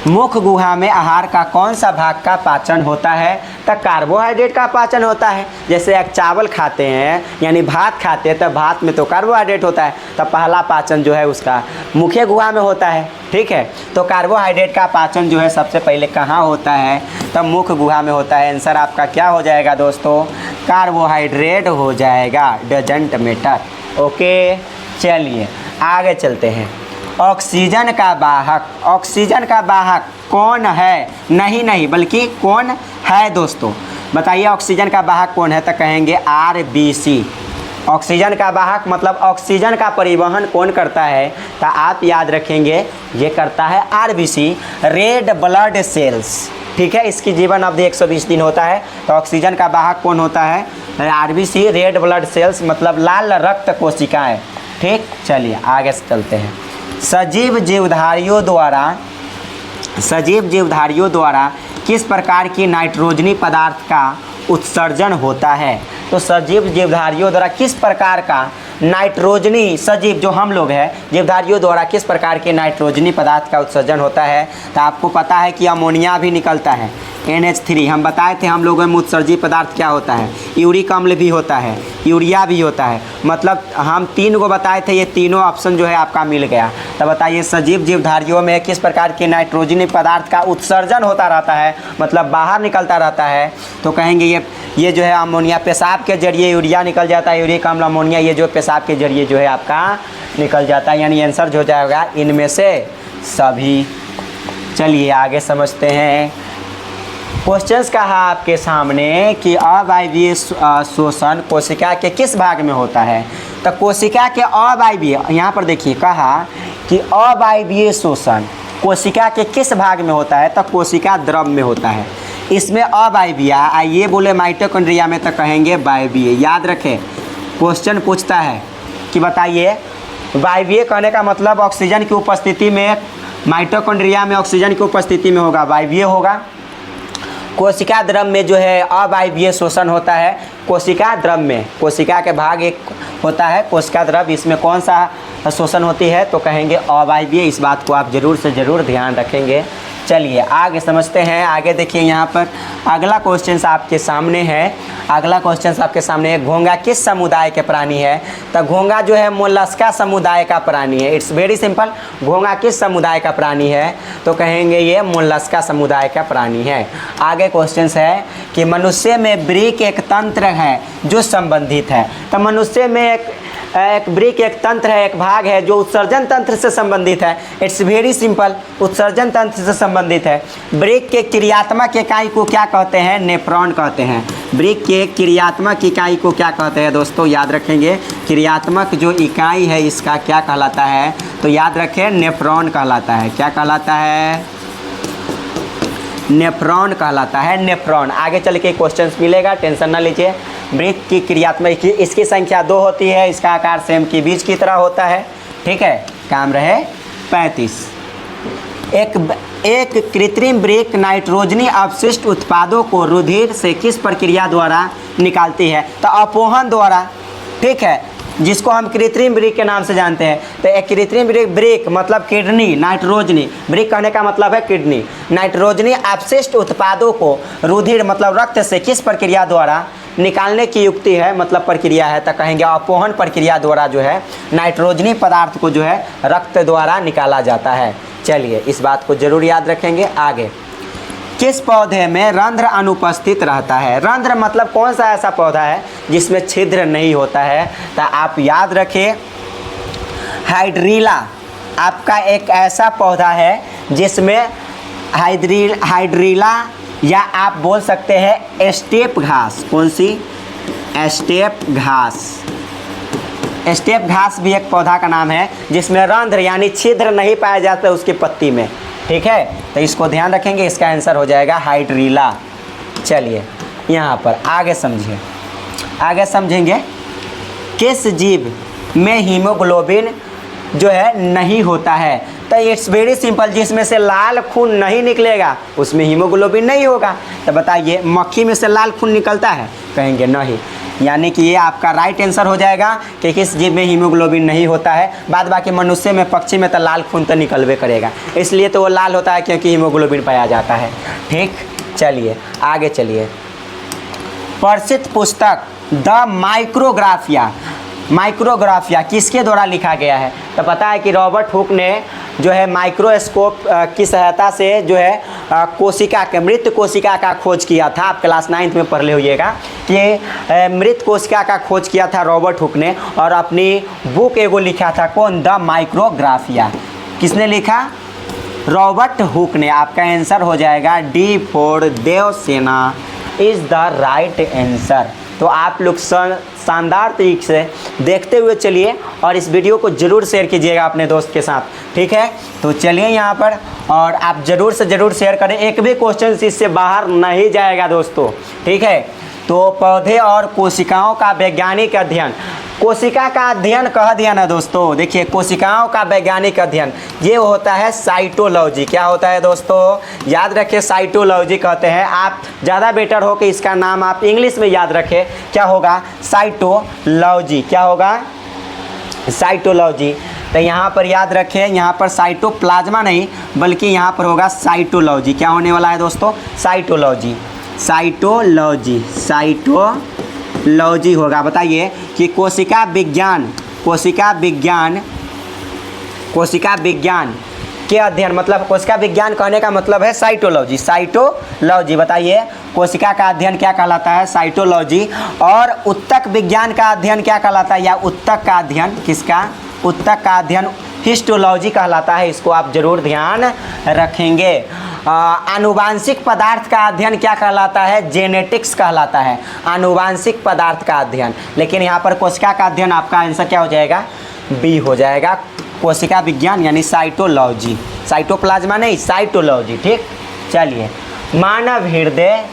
मुख गुहा में आहार का कौन सा भाग का पाचन होता है? तो कार्बोहाइड्रेट का पाचन होता है। जैसे एक चावल खाते हैं यानी भात खाते हैं तो भात में तो कार्बोहाइड्रेट होता है, तो पहला पाचन जो है उसका मुख्य गुहा में होता है, ठीक है। तो कार्बोहाइड्रेट का पाचन जो है सबसे पहले कहाँ होता है? तो मुख गुहा में होता है। आंसर आपका क्या हो जाएगा दोस्तों? कार्बोहाइड्रेट हो जाएगा, डजंट मैटर। ओके, चलिए आगे चलते हैं। ऑक्सीजन का वाहक, ऑक्सीजन का वाहक कौन है? नहीं बल्कि कौन है दोस्तों? बताइए ऑक्सीजन का वाहक कौन है? तो कहेंगे RBC। ऑक्सीजन का वाहक मतलब ऑक्सीजन का परिवहन कौन करता है? तो आप याद रखेंगे ये करता है RBC, रेड ब्लड सेल्स, ठीक है। इसकी जीवन अवधि 120 दिन होता है। तो ऑक्सीजन का वाहक कौन होता है? RBC, रेड ब्लड सेल्स मतलब लाल रक्त कोशिकाएं, ठीक। चलिए आगे चलते हैं। सजीव जीवधारियों द्वारा किस प्रकार की नाइट्रोजनी पदार्थ का उत्सर्जन होता है? तो सजीव जीवधारियों द्वारा किस प्रकार का नाइट्रोजनी, सजीव जो हम लोग हैं, जीवधारियों द्वारा किस प्रकार के नाइट्रोजनी पदार्थ का उत्सर्जन होता है? तो आपको पता है कि अमोनिया भी निकलता है, NH3। हम बताए थे हम लोगों में उत्सर्जी पदार्थ क्या होता है? यूरिक अम्ल भी होता है, यूरिया भी होता है। मतलब हम 3 को बताए थे, ये तीनों ऑप्शन जो है आपका मिल गया। तो बताइए सजीव जीवधारियों में किस प्रकार के नाइट्रोजनी पदार्थ का उत्सर्जन होता रहता है, मतलब बाहर निकलता रहता है? तो कहेंगे ये जो है अमोनिया, पेशाब के जरिए यूरिया निकल जाता है, यूरिक अम्ल अमोनिया, ये जो पेशाब के जरिए जो है आपका निकल जाता है। यानी आंसर जो हो जाएगा इनमें से सभी। चलिए आगे समझते हैं। क्वेश्चंस कहा आपके सामने कि अवायवीय शोषण कोशिका के किस भाग में होता है? तो कोशिका के अवायवीय, यहाँ पर देखिए कहा कि अवायवीय शोषण कोशिका के किस भाग में होता है, तो कोशिका द्रव में होता है। इसमें अवायवीय, आइए बोले माइटोकॉन्ड्रिया में तो कहेंगे वायवीय। याद रखें, क्वेश्चन पूछता है कि बताइए वायवीय कहने का मतलब ऑक्सीजन की उपस्थिति में, माइटोकॉन्ड्रिया में ऑक्सीजन की उपस्थिति में होगा वायवीय होगा। कोशिका द्रव में जो है अवायवीय शोषण होता है। कोशिका द्रव में, कोशिका के भाग एक होता है कोशिका द्रव, इसमें कौन सा शोषण होती है, तो कहेंगे अवायवीय। इस बात को आप ज़रूर से ज़रूर ध्यान रखेंगे। चलिए आगे समझते हैं। आगे देखिए यहाँ पर अगला क्वेश्चन आपके सामने है। अगला क्वेश्चन आपके सामने है, घोंघा किस समुदाय के प्राणी है, तो घोंघा जो है मोलस्का समुदाय का प्राणी है। It's very simple. घोंघा किस समुदाय का प्राणी है, तो कहेंगे ये मोलस्का समुदाय का प्राणी है। आगे क्वेश्चन है कि मनुष्य में ब्रीक एक तंत्र है जो संबंधित है, तो मनुष्य में एक ब्रीक एक तंत्र है, एक भाग है जो उत्सर्जन तंत्र से संबंधित है। इट्स वेरी सिंपल, उत्सर्जन तंत्र से संबंधित है। ब्रीक के क्रियात्मक इकाई को क्या कहते हैं, नेफ्रॉन कहते हैं। ब्रीक के क्रियात्मक इकाई को क्या कहते हैं दोस्तों, याद रखेंगे। क्रियात्मक जो इकाई है इसका क्या कहलाता है, तो याद रखें नेफ्रॉन कहलाता है। क्या कहलाता है, नेफ्रॉन कहलाता है, नेफ्रॉन। आगे चल के क्वेश्चंस मिलेगा, टेंशन ना लीजिए। ब्रीक की क्रियात्मक, इसकी संख्या 2 होती है, इसका आकार सेम की बीज की तरह होता है। ठीक है, काम रहे 35। एक कृत्रिम ब्रीक नाइट्रोजनी अपशिष्ट उत्पादों को रुधिर से किस प्रक्रिया द्वारा निकालती है, तो अपोहन द्वारा। ठीक है, जिसको हम कृत्रिम ब्रीक के नाम से जानते हैं। तो एक कृत्रिम ब्रीक मतलब किडनी, नाइट्रोजनी, ब्रीक कहने का मतलब है किडनी, नाइट्रोजनी अपशिष्ट उत्पादों को रुधिर मतलब रक्त से किस प्रक्रिया द्वारा निकालने की युक्ति है, मतलब प्रक्रिया है, तो कहेंगे अपोहन प्रक्रिया द्वारा जो है नाइट्रोजनी पदार्थ को जो है रक्त द्वारा निकाला जाता है। चलिए इस बात को जरूर याद रखेंगे। आगे, किस पौधे में रंध्र अनुपस्थित रहता है, रंध्र मतलब कौन सा ऐसा पौधा है जिसमें छिद्र नहीं होता है, तो आप याद रखें हाइड्रीला आपका एक ऐसा पौधा है जिसमें हाइड्रीला या आप बोल सकते हैं स्टेप घास। कौन सी, स्टेप घास। स्टेप घास भी एक पौधा का नाम है जिसमें रंध्र यानी छिद्र नहीं पाया जाता उसकी पत्ती में। ठीक है, तो इसको ध्यान रखेंगे, इसका आंसर हो जाएगा हाइड्रीला। चलिए यहाँ पर आगे समझिए, आगे समझेंगे। किस जीव में हीमोग्लोबिन जो है नहीं होता है, तो इट्स वेरी सिंपल, जिसमें से लाल खून नहीं निकलेगा उसमें हीमोग्लोबिन नहीं होगा। तो बताइए मक्खी में से लाल खून निकलता है, कहेंगे नहीं। यानी कि ये आपका राइट आंसर हो जाएगा कि किस जीव में हीमोग्लोबिन नहीं होता है। बाद बाकी मनुष्य में, पक्षी में तो लाल खून तो निकलबे करेगा, इसलिए तो वो लाल होता है क्योंकि हीमोग्लोबिन पाया जाता है। ठीक, चलिए आगे चलिए। प्रसिद्ध पुस्तक द माइक्रोग्राफिया, माइक्रोग्राफिया किसके द्वारा लिखा गया है, तो पता है कि रॉबर्ट हुक ने जो है माइक्रोस्कोप की सहायता से जो है कोशिका के, मृत कोशिका का खोज किया था। आप क्लास 9th में पढ़ ले होइएगा कि मृत कोशिका का खोज किया था रॉबर्ट हुक ने, और अपनी बुक एगो लिखा था, कौन, द माइक्रोग्राफिया। किसने लिखा, रॉबर्ट हुक ने। आपका आंसर हो जाएगा D for Devasena is the right answer. तो आप लोग शानदार तरीके से देखते हुए चलिए और इस वीडियो को ज़रूर शेयर कीजिएगा अपने दोस्त के साथ। ठीक है, तो चलिए यहाँ पर, और आप ज़रूर से ज़रूर शेयर करें, एक भी क्वेश्चन इससे बाहर नहीं जाएगा दोस्तों। ठीक है, तो पौधे और कोशिकाओं का वैज्ञानिक अध्ययन, कोशिका का अध्ययन कह दिया ना दोस्तों। देखिए कोशिकाओं का वैज्ञानिक अध्ययन ये होता है साइटोलॉजी। क्या होता है दोस्तों, याद रखें, साइटोलॉजी कहते हैं। आप ज़्यादा बेटर हो कि इसका नाम आप इंग्लिश में याद रखें, क्या होगा, साइटोलॉजी। क्या होगा, साइटोलॉजी। तो यहाँ पर याद रखें, यहाँ पर साइटोप्लाज्मा नहीं बल्कि यहाँ पर होगा साइटोलॉजी। क्या होने वाला है दोस्तों, साइटोलॉजी, साइटोलॉजी, साइटोलॉजी होगा। बताइए कि कोशिका विज्ञान, कोशिका विज्ञान, कोशिका विज्ञान के अध्ययन, मतलब कोशिका विज्ञान कहने का मतलब है साइटोलॉजी, साइटोलॉजी। बताइए कोशिका का अध्ययन क्या कहलाता है, साइटोलॉजी। और उत्तक विज्ञान का अध्ययन क्या कहलाता है, या उत्तक का अध्ययन, किसका, उत्तक का अध्ययन हिस्टोलॉजी कहलाता है। इसको आप जरूर ध्यान रखेंगे। आनुवांशिक पदार्थ का अध्ययन क्या कहलाता है, जेनेटिक्स कहलाता है, आनुवांशिक पदार्थ का अध्ययन। लेकिन यहाँ पर कोशिका का अध्ययन आपका आंसर क्या हो जाएगा, बी हो जाएगा, कोशिका विज्ञान यानी साइटोलॉजी, साइटोप्लाज्मा नहीं, साइटोलॉजी। ठीक, चलिए। मानव हृदय,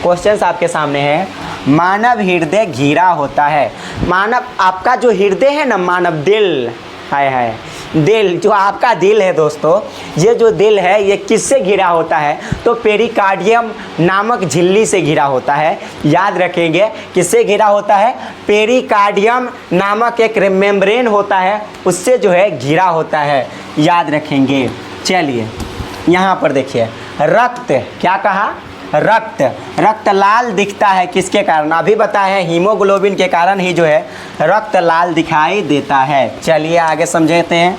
क्वेश्चंस आपके सामने है। मानव हृदय घिरा होता है। मानव, आपका जो हृदय है ना, मानव दिल, है दिल, जो आपका दिल है दोस्तों, ये जो दिल है ये किससे घिरा होता है? तो पेरिकार्डियम नामक झिल्ली से घिरा होता है। याद रखेंगे, किससे घिरा होता है? पेरिकार्डियम नामक एक मेम्ब्रेन होता है, उससे जो है घिरा होता है, याद रखेंगे। चलिए यहाँ पर देखिए, रक्त, क्या कहा? रक्त, रक्त लाल दिखता है किसके कारण? अभी बताया है, हीमोग्लोबिन के कारण ही जो है रक्त लाल दिखाई देता है। चलिए आगे समझते हैं।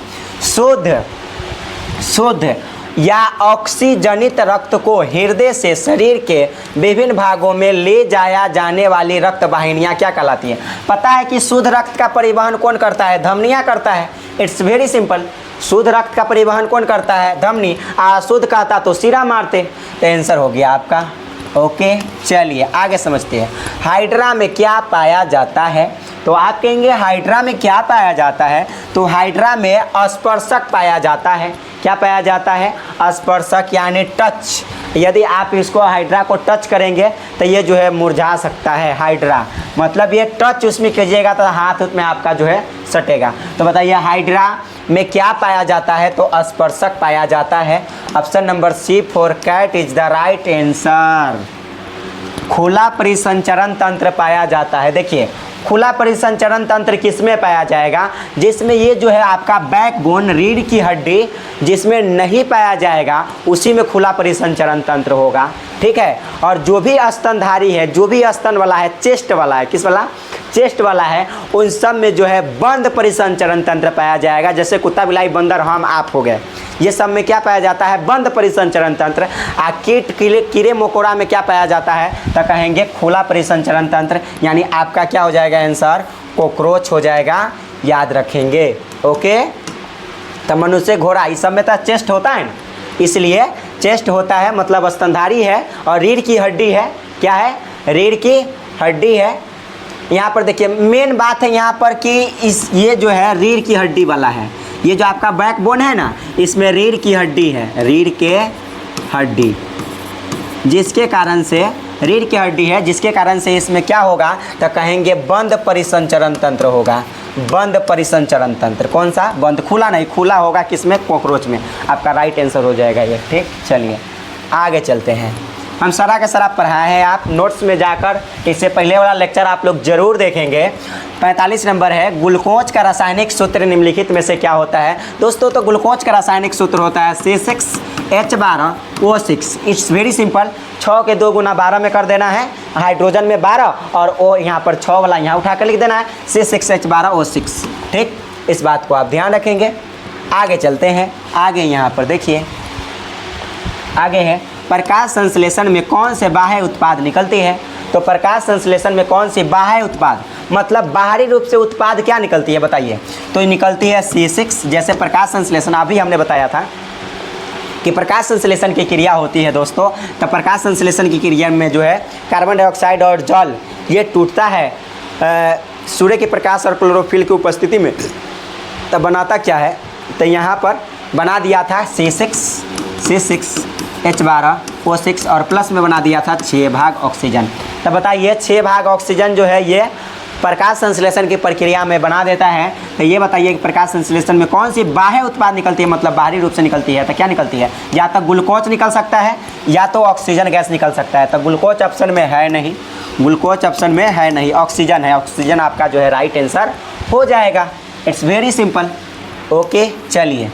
शुद्ध या ऑक्सीजनित रक्त को हृदय से शरीर के विभिन्न भागों में ले जाया जाने वाली रक्त वाहिनियाँ क्या कहलाती हैं? पता है कि शुद्ध रक्त का परिवहन कौन करता है? धमनियाँ करता है। It's very simple. शुद्ध रक्त का परिवहन कौन करता है? धमनी। अशुद्ध कहता तो सिरा मारते। तो आंसर हो गया आपका। ओके, चलिए आगे समझते हैं। हाइड्रा में क्या पाया जाता है? तो आप कहेंगे हाइड्रा में क्या पाया जाता है? तो हाइड्रा में स्पर्शक पाया जाता है। क्या पाया जाता है? स्पर्शक यानी टच। यदि आप इसको हाइड्रा को टच करेंगे तो ये जो है मुरझा सकता है। हाइड्रा मतलब ये टच उसमें कीजिएगा तो हाथ में आपका जो है सटेगा। तो बताइए हाइड्रा में क्या पाया जाता है? तो स्पर्शक पाया जाता है। Option number C for cat is the right answer. खुला परिसंचरण तंत्र पाया जाता है। देखिए खुला परिसंचरण तंत्र किसमें पाया जाएगा? जिसमें ये जो है आपका बैकबोन, रीढ़ की हड्डी जिसमें नहीं पाया जाएगा उसी में खुला परिसंचरण तंत्र होगा। ठीक है, और जो भी स्तनधारी है, जो भी स्तन वाला है, चेस्ट वाला है, किस वाला? चेस्ट वाला है, उन सब में जो है बंद परिसंचरण तंत्र पाया जाएगा। जैसे कुत्ता, बिलाई, बंदर, हम, आप हो गए, ये सब में क्या पाया जाता है? बंद परिसंचरण तंत्र। कीट, कीड़े मकोड़ा में क्या पाया जाता है? तो कहेंगे खुला परिसंचरण तंत्र। यानी आपका क्या हो जाएगा आंसर? कॉकरोच हो जाएगा, याद रखेंगे। ओके, तो मनुष्य, घोड़ा, इस सब में तो चेस्ट होता है ना, इसलिए चेस्ट होता है, मतलब स्तनधारी है और रीढ़ की हड्डी है। क्या है? रीढ़ की हड्डी है। यहाँ पर देखिए मेन बात है यहाँ पर कि ये जो है रीढ़ की हड्डी वाला है। ये जो आपका बैकबोन है ना, इसमें रीढ़ की हड्डी है, रीढ़ के हड्डी, जिसके कारण से रीढ़ की हड्डी है, जिसके कारण से इसमें क्या होगा? तो कहेंगे बंद परिसंचरण तंत्र होगा। बंद परिसंचरण तंत्र। कौन सा? बंद। खुला नहीं, खुला होगा किसमें? कॉकरोच में। आपका राइट आंसर हो जाएगा ये। ठीक, चलिए आगे चलते हैं। हम सारा का सारा पढ़ाए हैं, आप नोट्स में जाकर इससे पहले वाला लेक्चर आप लोग जरूर देखेंगे। 45 नंबर है, ग्लूकोज का रासायनिक सूत्र निम्नलिखित में से क्या होता है? दोस्तों तो ग्लूकोज का रासायनिक सूत्र होता है C6H12O6। It's very simple. 6 के 2 गुना 12 में कर देना है, हाइड्रोजन में 12 और ओ यहाँ पर 6 वाला यहाँ उठा कर लिख देना है, C6H12O6। ठीक, इस बात को आप ध्यान रखेंगे। आगे चलते हैं। आगे यहाँ पर देखिए, आगे है प्रकाश संश्लेषण में कौन से बाह्य उत्पाद निकलती है? तो प्रकाश संश्लेषण में कौन सी बाह्य उत्पाद, मतलब बाहरी रूप से उत्पाद क्या निकलती है बताइए? तो निकलती है C6। जैसे प्रकाश संश्लेषण अभी हमने बताया था कि प्रकाश संश्लेषण की क्रिया होती है दोस्तों, तो प्रकाश संश्लेषण की क्रिया में जो है कार्बन डाइऑक्साइड और जल ये टूटता है सूर्य के प्रकाश और क्लोरोफिल की उपस्थिति में। तो बनाता क्या है? तो यहाँ पर बना दिया था C6H12O6 और प्लस में बना दिया था 6 भाग ऑक्सीजन। तो बताइए 6 भाग ऑक्सीजन जो है ये प्रकाश संश्लेषण की प्रक्रिया में बना देता है। तो ये बताइए कि प्रकाश संश्लेषण में कौन सी बाह्य उत्पाद निकलती है, मतलब बाहरी रूप से निकलती है? तो क्या निकलती है? या तो ग्लूकोज निकल सकता है या तो ऑक्सीजन गैस निकल सकता है। तो ग्लूकोज ऑप्शन में है नहीं, ग्लूकोज ऑप्शन में है नहीं, ऑक्सीजन है। ऑक्सीजन आपका जो है राइट आंसर हो जाएगा। It's very simple. ओके, चलिए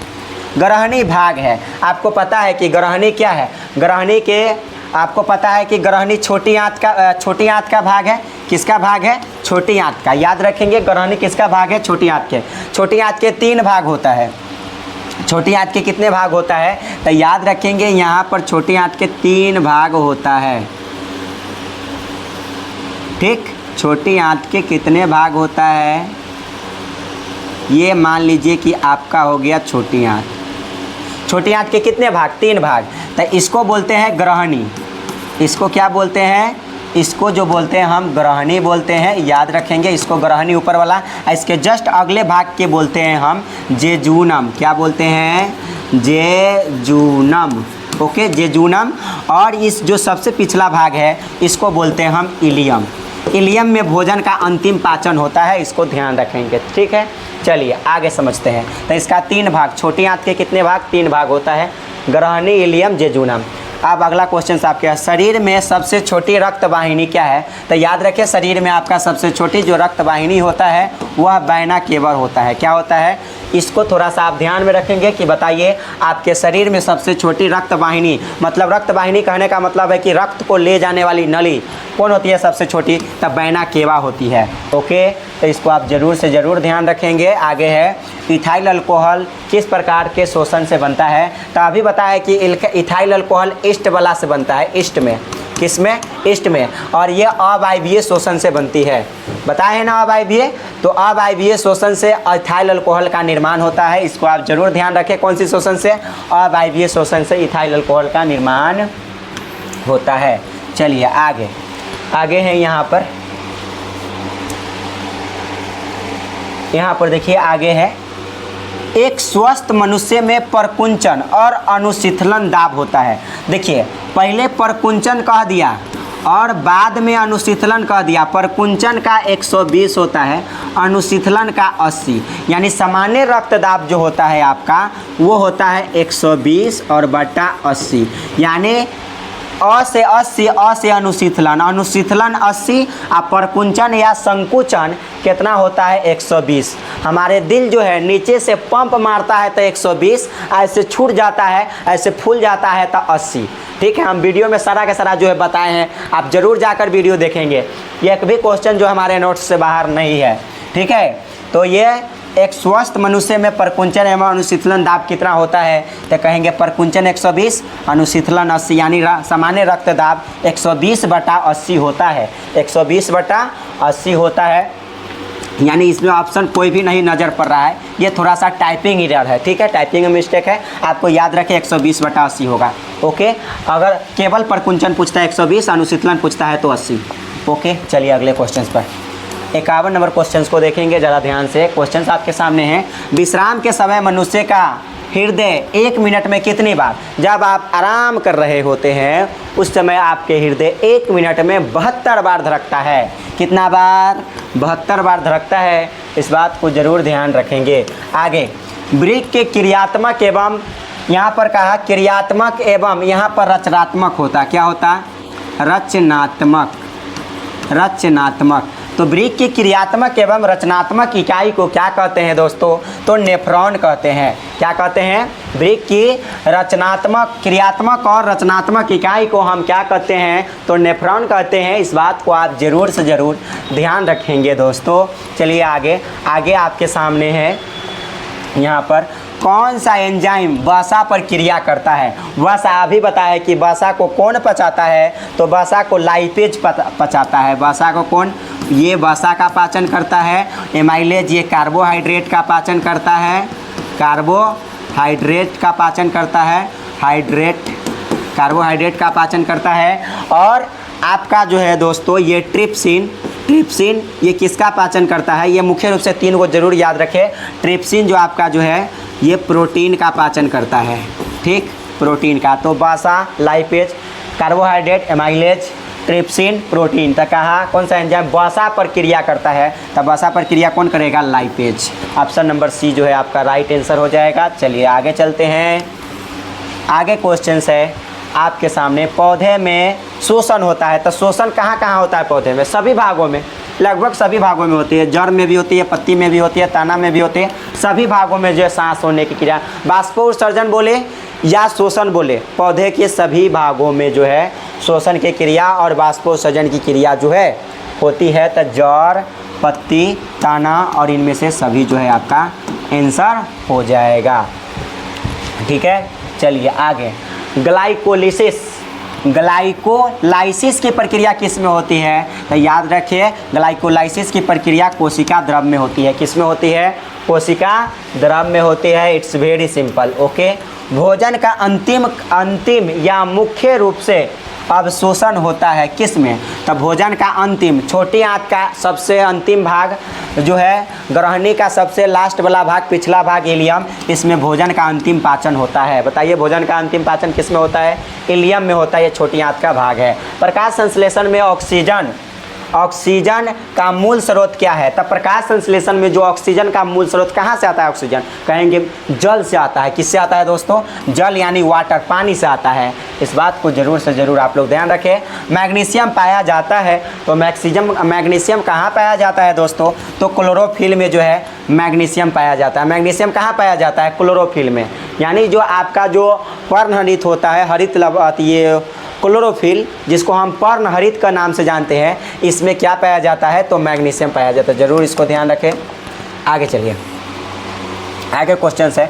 ग्रहणी भाग है। आपको पता है कि ग्रहणी क्या है? ग्रहणी के आपको पता है कि ग्रहणी छोटी आंत का भाग है। किसका भाग है? छोटी आंत का। याद रखेंगे ग्रहणी किसका भाग है? छोटी आंत के। छोटी आंत के 3 भाग होता है। छोटी आंत के कितने भाग होता है? तो याद रखेंगे यहाँ पर छोटी आंत के 3 भाग होता है। ठीक, छोटी आंत के कितने भाग होता है? ये मान लीजिए कि आपका हो गया छोटी आंत। छोटी आंत के कितने भाग? 3 भाग। तो इसको बोलते हैं ग्रहणी। इसको क्या बोलते हैं? इसको जो बोलते हैं हम ग्रहणी बोलते हैं, याद रखेंगे इसको ग्रहणी ऊपर वाला। इसके जस्ट अगले भाग के बोलते हैं हम जेजूनम। क्या बोलते हैं? जेजूनम। ओके, जेजूनम। और इस जो सबसे पिछला भाग है इसको बोलते हैं हम इलियम। इलियम में भोजन का अंतिम पाचन होता है, इसको ध्यान रखेंगे। ठीक है, चलिए आगे समझते हैं। तो इसका 3 भाग, छोटी आंत के कितने भाग? 3 भाग होता है, ग्रहणी, इलियम, जेजूनम। अब अगला क्वेश्चन आपके शरीर में सबसे छोटी रक्त वाहिनी क्या है? तो याद रखिए शरीर में आपका सबसे छोटी जो रक्त वाहिनी होता है वह वैना केवर होता है। क्या होता है? इसको थोड़ा सा आप ध्यान में रखेंगे कि बताइए आपके शरीर में सबसे छोटी रक्त वाहिनी, मतलब रक्त वाहिनी कहने का मतलब है कि रक्त को ले जाने वाली नली कौन होती है सबसे छोटी? तब वैना केवा होती है। ओके, तो इसको आप ज़रूर से ज़रूर ध्यान रखेंगे। आगे है इथाइल अल्कोहल किस प्रकार के शोषण से बनता है? तो अभी बताया कि इथाइल अल्कोहल ईस्ट वाला से बनता है, ईस्ट में। किस में? ईस्ट में। और ये अवायवीय शोषण से बनती है, बताए हैं ना अवायवीय। तो अवायवीय शोषण से इथाइल अल्कोहल का निर्माण होता है, इसको आप जरूर ध्यान रखें। कौन सी शोषण से? अवायवीय शोषण से इथाइल अल्कोहल का निर्माण होता है। चलिए आगे आगे है यहाँ पर देखिए आगे है, एक स्वस्थ मनुष्य में परकुंचन और अनुशीतलन दाब होता है। देखिए पहले परकुंचन कह दिया और बाद में अनुशीतलन कह दिया। परकुंचन का 120 होता है, अनुशीतलन का 80, यानी सामान्य रक्तदाब जो होता है आपका वो होता है 120 और बटा 80, यानी अ से 80, अ से अनुशीतलन, अनुशीतलन 80 और परकुंचन या संकुचन कितना होता है? 120। हमारे दिल जो है नीचे से पंप मारता है तो 120, ऐसे छूट जाता है, ऐसे फूल जाता है तो 80। ठीक है, हम वीडियो में सारा का सारा जो है बताए हैं, आप ज़रूर जाकर वीडियो देखेंगे। ये एक भी क्वेश्चन जो हमारे नोट्स से बाहर नहीं है। ठीक है, तो ये एक स्वस्थ मनुष्य में परकुंचन एवं अनुशीतलन दाब कितना होता है? तो कहेंगे परकुंचन 120, अनुशीतलन 80, यानी सामान्य रक्तदाब 120 बटा 80 होता है, 120 बटा 80 होता है। यानी इसमें ऑप्शन कोई भी नहीं नज़र पड़ रहा है, ये थोड़ा सा टाइपिंग एरर है। ठीक है, टाइपिंग में मिस्टेक है, आपको याद रखें 120 बटा 80 होगा। ओके, अगर केवल परकुंचन पूछता है 120, अनुशीतलन पूछता है तो 80। ओके, चलिए अगले क्वेश्चन पर 51 नंबर क्वेश्चन को देखेंगे ज़रा ध्यान से। क्वेश्चन आपके सामने हैं, विश्राम के समय मनुष्य का हृदय 1 मिनट में कितनी बार? जब आप आराम कर रहे होते हैं उस समय आपके हृदय 1 मिनट में 72 बार धड़कता है। कितना बार? 72 बार धड़कता है। इस बात को ज़रूर ध्यान रखेंगे। आगे वृक्क के क्रियात्मक एवं, यहाँ पर कहा क्रियात्मक एवं यहाँ पर रचनात्मक होता। क्या होता? रचनात्मक, रचनात्मक। तो वृक्क की क्रियात्मक एवं रचनात्मक इकाई को क्या कहते हैं दोस्तों? तो नेफ्रॉन कहते हैं। क्या कहते हैं? वृक्क की रचनात्मक, क्रियात्मक और रचनात्मक इकाई को हम क्या कहते हैं? तो नेफ्रॉन कहते हैं। इस बात को आप ज़रूर से ज़रूर ध्यान रखेंगे दोस्तों। चलिए आगे आगे आपके सामने है यहाँ पर, कौन सा एंजाइम वसा पर क्रिया करता है? वसा अभी बताया कि वसा को कौन पचाता है? तो वसा को लाइपेज पचाता है। वसा को कौन? ये वसा का पाचन करता है। एमाइलेज ये कार्बोहाइड्रेट का पाचन करता है, कार्बोहाइड्रेट का पाचन करता है, कार्बोहाइड्रेट का पाचन करता है। और आपका जो है दोस्तों ये ट्रिप्सिन, ट्रिप्सिन ये किसका पाचन करता है? ये मुख्य रूप से 3 को जरूर याद रखें। ट्रिप्सिन जो आपका जो है ये प्रोटीन का पाचन करता है। ठीक, प्रोटीन का। तो वसा, lipase, carbohydrate, amylase, trypsin, protein. तो कहा कौन सा एंजाइम वसा पर क्रिया करता है? तब वसा पर क्रिया कौन करेगा? लाइपेज। ऑप्शन नंबर सी जो है आपका राइट आंसर हो जाएगा। चलिए आगे चलते हैं। आगे क्वेश्चन है आपके सामने, पौधे में शोषण होता है। तो शोषण कहाँ कहाँ होता है पौधे में? सभी भागों में, लगभग सभी भागों में होती है। जड़ में भी होती है, पत्ती में भी होती है, तना में भी होती है। सभी भागों में जो है सांस होने की क्रिया, बाष्पोत्सर्जन बोले या शोषण बोले, पौधे के सभी भागों में जो है शोषण की क्रिया और बाष्पोत्सर्जन की क्रिया जो है होती है। तो जड़, पत्ती, तना और इनमें से सभी जो है आपका आंसर हो जाएगा। ठीक है, चलिए आगे। ग्लाइकोलिसिस, ग्लाइकोलाइसिस की प्रक्रिया किस में होती है? तो याद रखिए ग्लाइकोलाइसिस की प्रक्रिया कोशिका द्रव में होती है। किस में होती है? कोशिका द्रव में होती है। It's very simple. ओके, भोजन का अंतिम या मुख्य रूप से अवशोषण होता है किस में? तो भोजन का अंतिम, छोटी आंत का सबसे अंतिम भाग जो है, ग्रहणी का सबसे लास्ट वाला भाग, पिछला भाग इलियम, इसमें भोजन का अंतिम पाचन होता है। बताइए भोजन का अंतिम पाचन किस में होता है? इलियम में होता है। ये छोटी आंत का भाग है। प्रकाश संश्लेषण में ऑक्सीजन का मूल स्रोत क्या है? तब प्रकाश संश्लेषण में जो ऑक्सीजन का मूल स्रोत कहाँ से आता है? ऑक्सीजन कहेंगे जल से आता है। किससे आता है दोस्तों? जल यानी वाटर, पानी से आता है। इस बात को जरूर से ज़रूर आप लोग ध्यान रखें। मैग्नीशियम पाया जाता है, तो मैग्नीशियम कहाँ पाया जाता है दोस्तों? तो क्लोरोफिल में जो है मैग्नीशियम पाया जाता है। मैग्नीशियम कहाँ पाया जाता है? क्लोरोफिल में। यानी जो आपका जो पर्णहरित होता है, हरित ये क्लोरोफिल, जिसको हम पर्णहरित का नाम से जानते हैं, इसमें क्या पाया जाता है? तो मैग्नीशियम पाया जाता है। जरूर इसको ध्यान रखें। आगे चलिए, आगे क्वेश्चन है,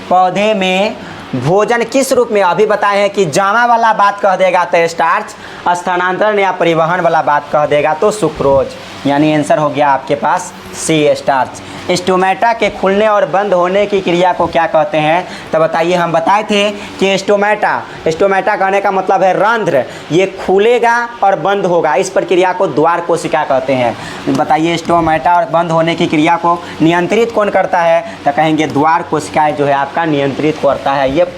पौधे में भोजन किस रूप में? अभी बताए हैं कि जामा वाला बात कह देगा तो स्टार्च, स्थानांतरण या परिवहन वाला बात कह देगा तो सुक्रोज। यानी आंसर हो गया आपके पास सी, स्टार्च। स्टोमेटा के खुलने और बंद होने की क्रिया को क्या कहते हैं? तो बताइए, हम बताए थे कि स्टोमेटा कहने का मतलब है रंध्र, ये खुलेगा और बंद होगा, इस प्रक्रिया को द्वार कोशिका कहते हैं। बताइए स्टोमेटा और बंद होने की क्रिया को नियंत्रित कौन करता है? तो कहेंगे द्वार कोशिकाएं जो है आपका नियंत्रित करता है। ये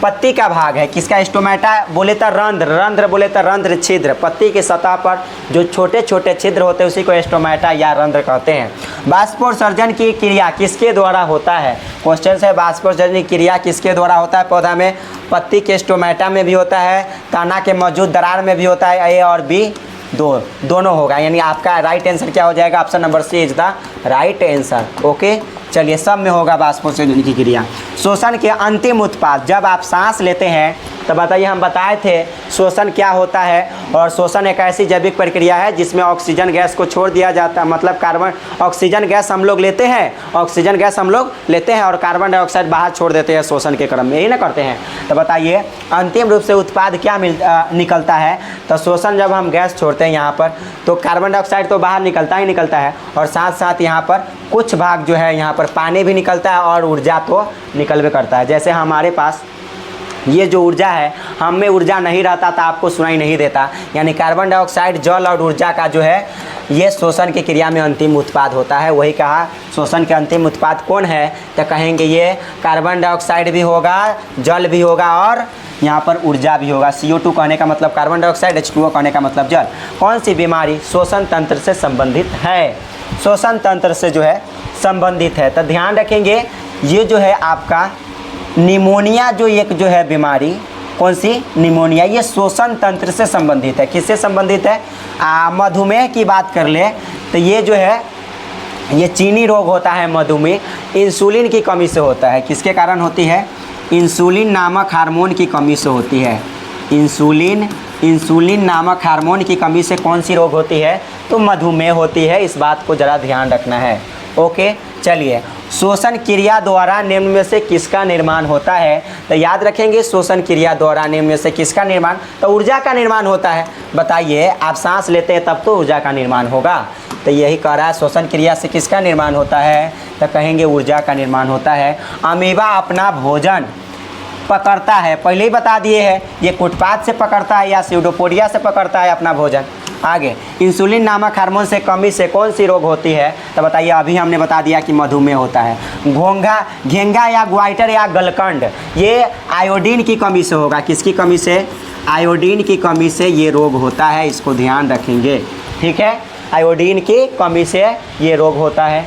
पत्ती का भाग है। किसका? स्टोमेटा बोले तो रंध्र बोले तो रंध्र छिद्र, पत्ती की सतह पर जो छोटे छोटे छिद्र होते हैं उसी को स्टोमेटा या रंध्र कहते हैं। बाष्पोत्सर्जन की क्रिया किसके द्वारा होता है? क्वेश्चन है, बाष्पोत्सर्जन की क्रिया किसके द्वारा होता है पौधा में? पत्ती के स्टोमेटा में भी होता है, तना के मौजूद दरार में भी होता है। ए और बी दोनों होगा। यानी आपका राइट आंसर क्या हो जाएगा? Option number C is the right answer. Okay, चलिए, सब में होगा बाष्पोत्सर्जन की क्रिया। शोषण के अंतिम उत्पाद, जब आप सांस लेते हैं तो बताइए, हम बताए थे शोषण क्या होता है। और शोषण एक ऐसी जैविक प्रक्रिया है जिसमें ऑक्सीजन गैस को छोड़ दिया जाता है, मतलब ऑक्सीजन गैस हम लोग लेते हैं, और कार्बन डाइऑक्साइड बाहर छोड़ देते हैं शोषण के क्रम में, यही ना करते हैं। तो बताइए अंतिम रूप से उत्पाद क्या निकलता है? तो शोषण जब हम गैस छोड़ते हैं यहाँ पर, तो कार्बन डाइऑक्साइड तो बाहर निकलता ही निकलता है, और साथ साथ यहाँ पर कुछ भाग जो है यहाँ पर पानी भी निकलता है और ऊर्जा तो निकलवे करता है। जैसे हमारे पास ये जो ऊर्जा है, हम में ऊर्जा नहीं रहता तो आपको सुनाई नहीं देता। यानी कार्बन डाइऑक्साइड, जल और ऊर्जा का जो है ये शोषण की क्रिया में अंतिम उत्पाद होता है। वही कहा, शोषण के अंतिम उत्पाद कौन है? तो कहेंगे ये कार्बन डाइऑक्साइड भी होगा, जल भी होगा और यहाँ पर ऊर्जा भी होगा। CO2 कहने का मतलब कार्बन डाइऑक्साइड, H2O कहने का मतलब जल। कौन सी बीमारी श्वसन तंत्र से संबंधित है? श्वसन तंत्र से जो है संबंधित है। तो ध्यान रखेंगे, ये जो है आपका निमोनिया, जो एक जो है बीमारी, कौन सी? निमोनिया, ये श्वसन तंत्र से संबंधित है। किससे संबंधित है? मधुमेह की बात कर ले तो ये जो है ये चीनी रोग होता है। मधुमेह इंसुलिन की कमी से होता है। किसके कारण होती है? इंसुलिन नामक हार्मोन की कमी से होती है। इंसुलिन नामक हार्मोन की कमी से कौन सी रोग होती है? तो मधुमेह होती है। इस बात को ज़रा ध्यान रखना है। ओके, चलिए, शोषण क्रिया द्वारा निम्न में से किसका निर्माण होता है? तो याद रखेंगे, शोषण क्रिया द्वारा निम्न में से किसका निर्माण? तो ऊर्जा का निर्माण होता है। बताइए, आप सांस लेते हैं तब तो ऊर्जा का निर्माण होगा। तो यही कह रहा है, शोषण क्रिया से किसका निर्माण होता है? तो कहेंगे ऊर्जा का निर्माण होता है। अमीबा अपना भोजन पकड़ता है, पहले ही बता दिए हैं, ये कुटपाथ से पकड़ता है या स्यूडोपोडिया से पकड़ता है अपना भोजन। आगे, इंसुलिन नामक हार्मोन से कमी से कौन सी रोग होती है? तो बताइए, अभी हमने बता दिया कि मधुमेह होता है। घेंगा या ग्वाइटर या गलकंड, ये आयोडीन की कमी से होगा। किसकी कमी से? आयोडीन की कमी से ये रोग होता है। इसको ध्यान रखेंगे, ठीक है? आयोडीन की कमी से ये रोग होता है।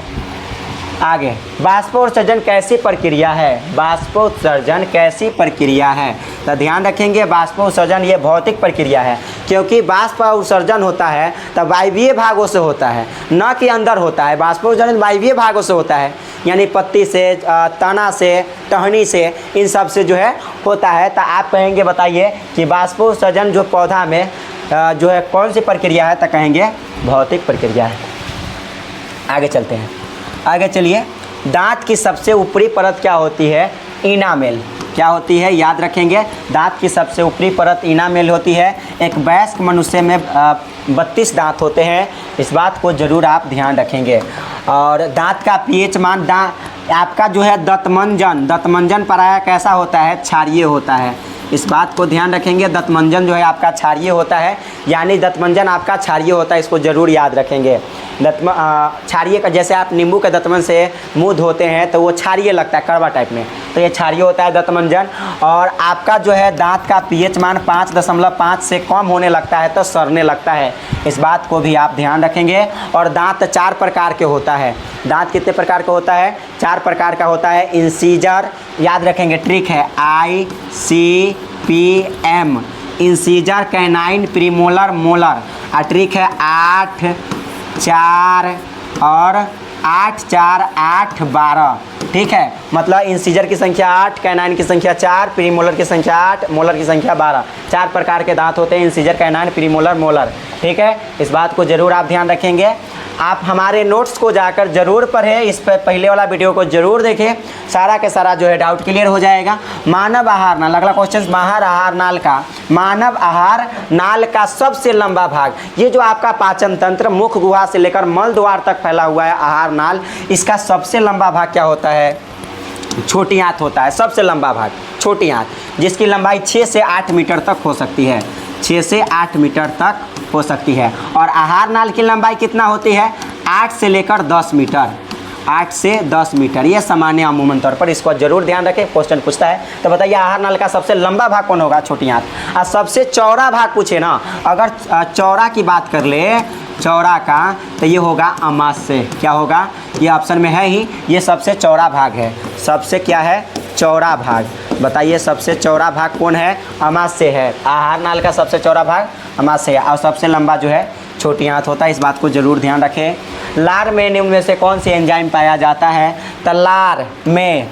आगे, बाष्पोत्सर्जन कैसी प्रक्रिया है? बाष्पोत्सर्जन कैसी प्रक्रिया है? तो ध्यान रखेंगे, बाष्पोत्सर्जन ये भौतिक प्रक्रिया है, क्योंकि बाष्प उत्सर्जन होता है तब वायवीय भागों से होता है, न कि अंदर होता है। बाष्पोत्सर्जन वायवीय भागों से होता है, यानी पत्ती से, तना से, टहनी से, इन सब से जो है होता है। तो आप कहेंगे, बताइए कि बाष्पोत्सर्जन जो पौधा में जो है कौन सी प्रक्रिया है? तो कहेंगे भौतिक प्रक्रिया है। आगे चलते हैं, आगे चलिए। दांत की सबसे ऊपरी परत क्या होती है? इनामेल। क्या होती है? याद रखेंगे, दांत की सबसे ऊपरी परत इनामेल होती है। एक वयस्क मनुष्य में 32 दांत होते हैं। इस बात को जरूर आप ध्यान रखेंगे। और दांत का पीएच मान, आपका जो है दंतमंजन प्रायः कैसा होता है? क्षारीय होता है। इस बात को ध्यान रखेंगे। दंतमंजन जो है आपका क्षारीय होता है, यानी दंतमंजन आपका क्षारीय होता है, इसको ज़रूर याद रखेंगे। क्षारीय का, जैसे आप नींबू के दंतमंजन से मुंह धोते हैं तो वो क्षारीय लगता है, कड़वा टाइप में, तो ये क्षारीय होता है दंतमंजन। और आपका जो है दांत का पीएच मान 5.5 से कम होने लगता है तो सड़ने लगता है, इस बात को भी आप ध्यान रखेंगे। और दांत 4 प्रकार के होता है। दांत कितने प्रकार का होता है? 4 प्रकार का होता है। इंसीजर, याद रखेंगे, ट्रिक है ICPM, incisor, canine, premolar, molar. Trick है 8, 4 और 8, 4, 8, 12। ठीक है, मतलब इंसीजर की संख्या 8, कैनाइन की संख्या 4, प्रीमोलर की संख्या 8, मोलर की संख्या 12। 4 प्रकार के दांत होते हैं, इंसीजर, कैनाइन, प्रीमोलर, मोलर। ठीक है, इस बात को ज़रूर आप ध्यान रखेंगे। आप हमारे नोट्स को जाकर ज़रूर पढ़ें, इस पर पहले वाला वीडियो को ज़रूर देखें, सारा के सारा जो है डाउट क्लियर हो जाएगा। मानव आहार नाल, अगला क्वेश्चन, मानव आहार नाल का, मानव आहार नाल का सबसे लंबा भाग, ये जो आपका पाचन तंत्र मुख गुहा से लेकर मल द्वार तक फैला हुआ है आहार नाल, इसका सबसे लंबा भाग क्या होता है? छोटी आंत होता है। सबसे लंबा भाग छोटी आंत, जिसकी लंबाई 6 से 8 मीटर तक हो सकती है, 6 से 8 मीटर तक हो सकती है। और आहार नाल की लंबाई कितना होती है? 8 से लेकर 10 मीटर, 8 से 10 मीटर, ये सामान्य अमूमन तौर पर, इसको जरूर ध्यान रखें, क्वेश्चन पूछता है। तो बताइए आहार नाल का सबसे लंबा भाग कौन होगा? छोटी आंत। और सबसे चौड़ा भाग पूछे ना, अगर चौड़ा की बात कर ले, चौड़ा का, तो ये होगा अमाशय। क्या होगा? ये ऑप्शन में है ही, ये सबसे चौड़ा भाग है। सबसे क्या है? चौड़ा भाग। बताइए सबसे चौड़ा भाग कौन है? अमाशय है। आहार नाल का सबसे चौड़ा भाग अमाशय है, और सबसे लंबा जो है छोटी आंत होता है, इस बात को जरूर ध्यान रखें। लार में निम्न में से कौन सी एंजाइम पाया जाता है? तो लार में